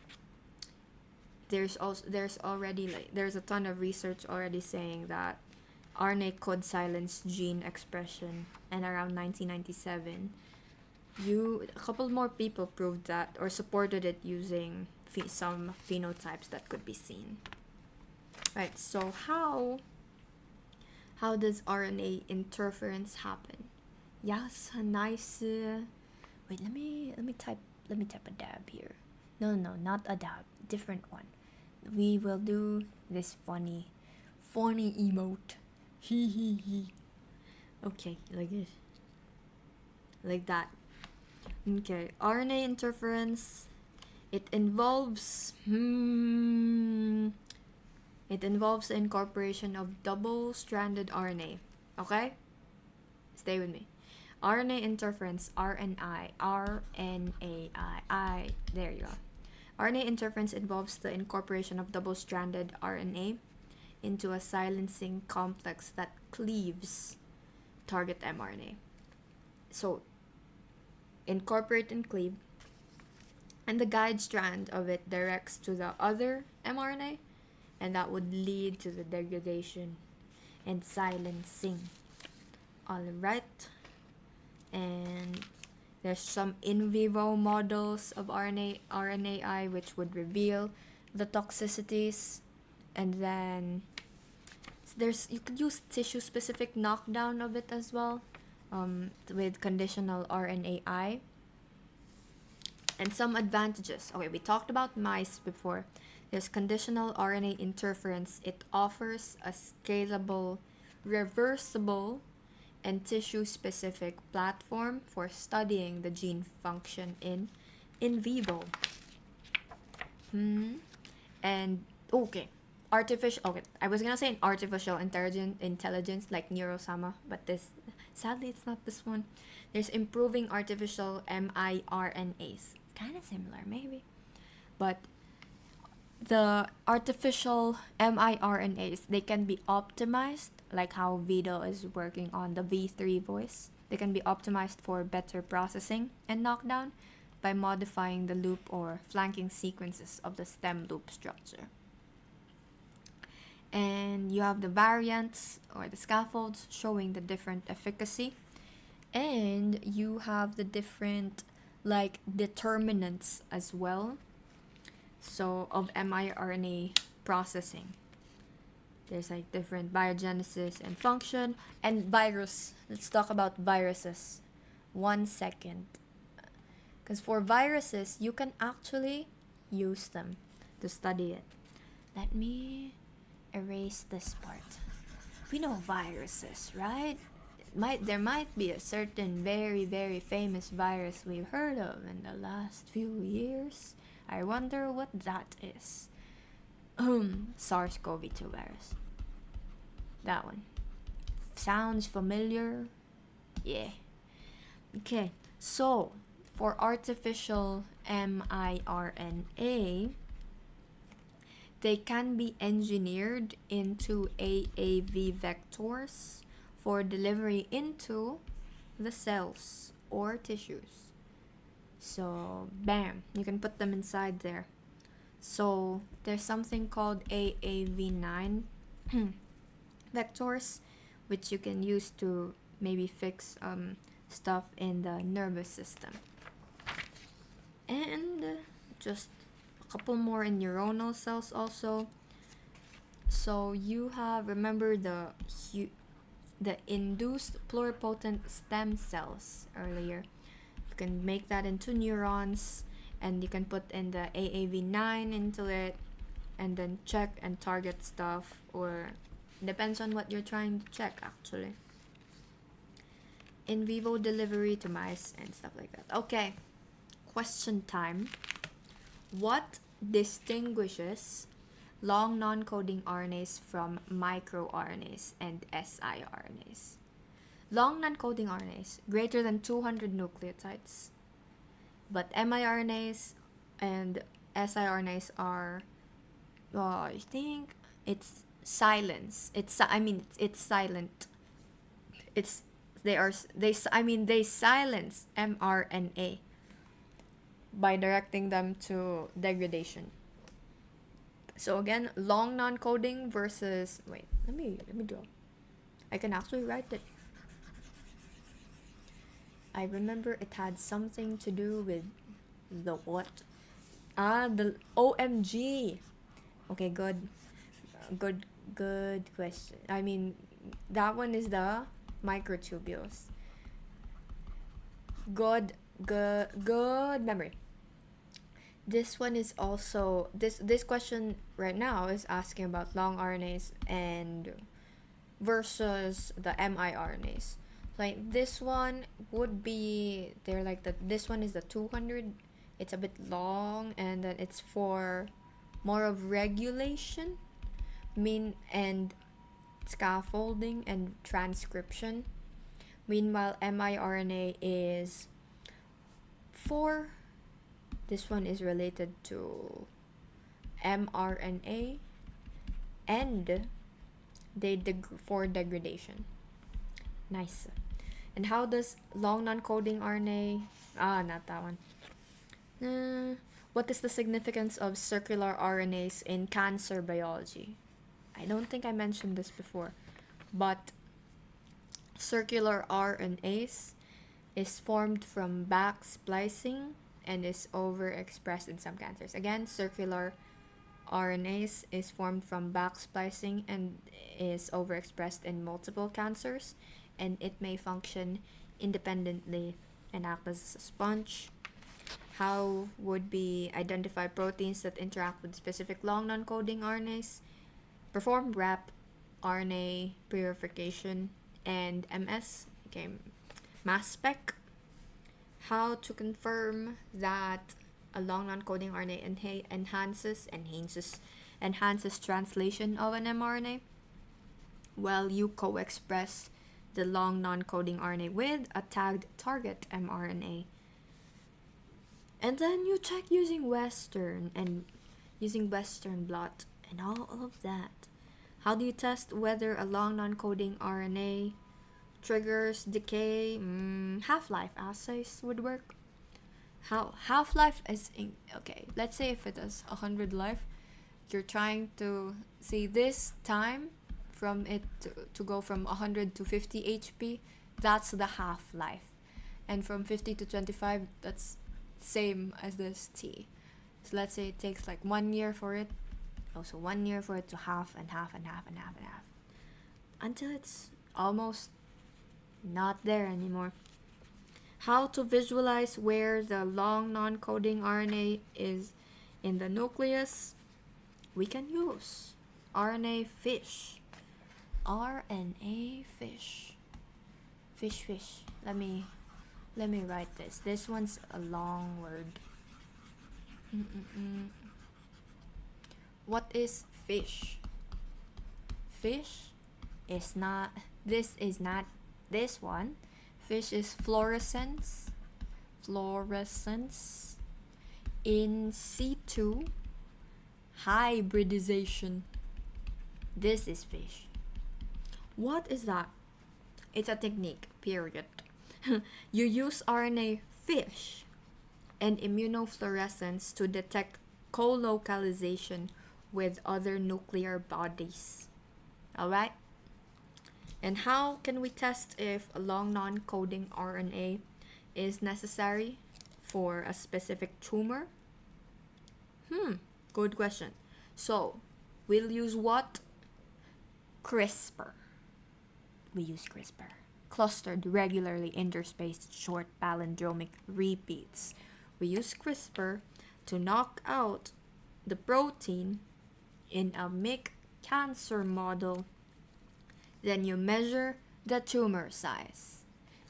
there's a ton of research already saying that RNA could silence gene expression. And around 1997, a couple more people proved that or supported it using some phenotypes that could be seen. Right, so how does RNA interference happen? Yes, nice. Wait, let me type a dab here. No, not a dab, different one. We will do this funny emote. He. Okay, like this. Like that. Okay, RNA interference. It involves the incorporation of double-stranded RNA. Okay? Stay with me. RNA interference, RNAi. There you go. RNA interference involves the incorporation of double-stranded RNA into a silencing complex that cleaves target mRNA. So, incorporate and cleave, and the guide strand of it directs to the other mRNA, and that would lead to the degradation and silencing. Alright, and there's some in vivo models of RNAi which would reveal the toxicities, and then you could use tissue specific knockdown of it as well, with conditional RNAi. And some advantages. Okay, we talked about mice before. There's conditional RNA interference. It offers a scalable, reversible, and tissue-specific platform for studying the gene function in vivo. And okay, I was gonna say an artificial intelligence like Neurosama, but sadly it's not this one. There's improving artificial miRNAs. Kind of similar, maybe, but the artificial miRNAs, they can be optimized, like how Vito is working on the V3 voice. They can be optimized for better processing and knockdown by modifying the loop or flanking sequences of the stem loop structure. And you have the variants or the scaffolds showing the different efficacy. And you have the different like determinants as well. So of mRNA processing. There's like different biogenesis and function and virus. Let's talk about viruses. 1 second. Because for viruses, you can actually use them to study it. Let me erase this part. We know viruses, right? There might be a certain very, very famous virus we've heard of in the last few years. I wonder what that is. SARS-CoV-2 virus. That one. Sounds familiar? Yeah. Okay, so for artificial mRNA, they can be engineered into AAV vectors for delivery into the cells or tissues. So, bam, you can put them inside there. So, there's something called AAV9 vectors, which you can use to maybe fix stuff in the nervous system. And just a couple more in neuronal cells also. So you have, remember the induced pluripotent stem cells earlier. You can make that into neurons, and you can put in the AAV9 into it, and then check and target stuff, or depends on what you're trying to check actually. In vivo delivery to mice and stuff like that. Okay, question time. What distinguishes long non-coding RNAs from microRNAs and siRNAs? Long non-coding RNAs, greater than 200 nucleotides. But miRNAs and siRNAs are, I think it's silence. It's silent. They silence mRNA by directing them to degradation. So again, long non-coding versus, wait, let me draw. I can actually write it. I remember it had something to do with the what? The OMG. Okay, good question. I mean, that one is the microtubules. Good memory. This one is also, this question right now is asking about long RNAs and versus the miRNAs. Like this one would be, they're like this one is the 200. It's a bit long, and then it's for more of regulation, and scaffolding and transcription. Meanwhile, miRNA is for, this one is related to mRNA and for degradation. Nice. And how does long non-coding RNA, not that one. What is the significance of circular RNAs in cancer biology? I don't think I mentioned this before, but circular RNAs is formed from back splicing and is overexpressed in some cancers. Again, circular RNAs is formed from back splicing and is overexpressed in multiple cancers, and it may function independently and act as a sponge. How would we identify proteins that interact with specific long non-coding RNAs? Perform RAP, RNA purification, and mass spec. How to confirm that a long non-coding RNA enhances translation of an mRNA? Well, you co-express the long non-coding RNA with a tagged target mRNA. And then you check using Western blot and all of that. How do you test whether a long non-coding RNA triggers decay? Half-life assays would work. How half-life is okay, let's say if it is 100 life, you're trying to see this time from it to go from 100 to 50 HP. That's the half-life. And from 50 to 25, that's same as this T. So let's say it takes like 1 year for it. Also 1 year for it to half and half and half and half and half. Until it's almost not there anymore. How to visualize where the long non-coding RNA is in the nucleus? We can use RNA fish. RNA fish. Fish. Let me write this. This one's a long word. What is fish? Fish is not this one. Fish is fluorescence in situ hybridization. This is fish. What is that? It's a technique, period. You use RNA fish and immunofluorescence to detect co-localization with other nuclear bodies. Alright? And how can we test if a long non-coding RNA is necessary for a specific tumor? Good question. So, we'll use what? CRISPR. We use CRISPR. Clustered, regularly interspaced, short palindromic repeats. We use CRISPR to knock out the protein in a MYC cancer model. Then you measure the tumor size.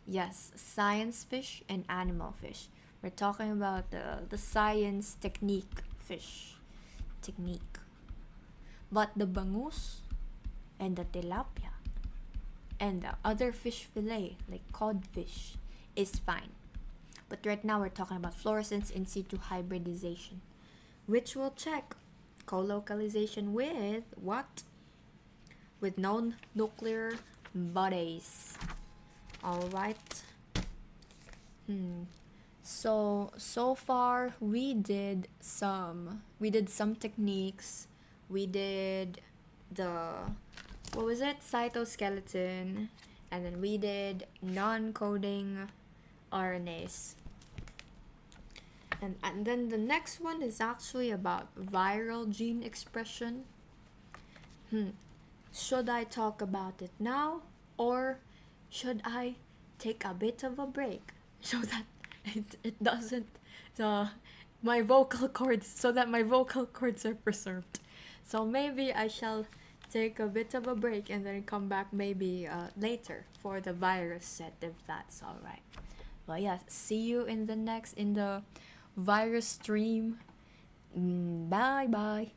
Yes, science fish and animal fish. We're talking about the science technique fish. Technique. But the bangus and the tilapia and the other fish fillet, like codfish, is fine. But right now we're talking about fluorescence in situ hybridization, which will check co-localization with what? With known nuclear bodies. Alright. So far we did some techniques. We did what was it? Cytoskeleton. And then we did non-coding RNAs. And then the next one is actually about viral gene expression. Should I talk about it now, or should I take a bit of a break so that it doesn't my vocal cords are preserved? So maybe I shall take a bit of a break and then come back maybe later for the virus set, if that's alright. Well, yeah, see you in the virus stream. Bye bye.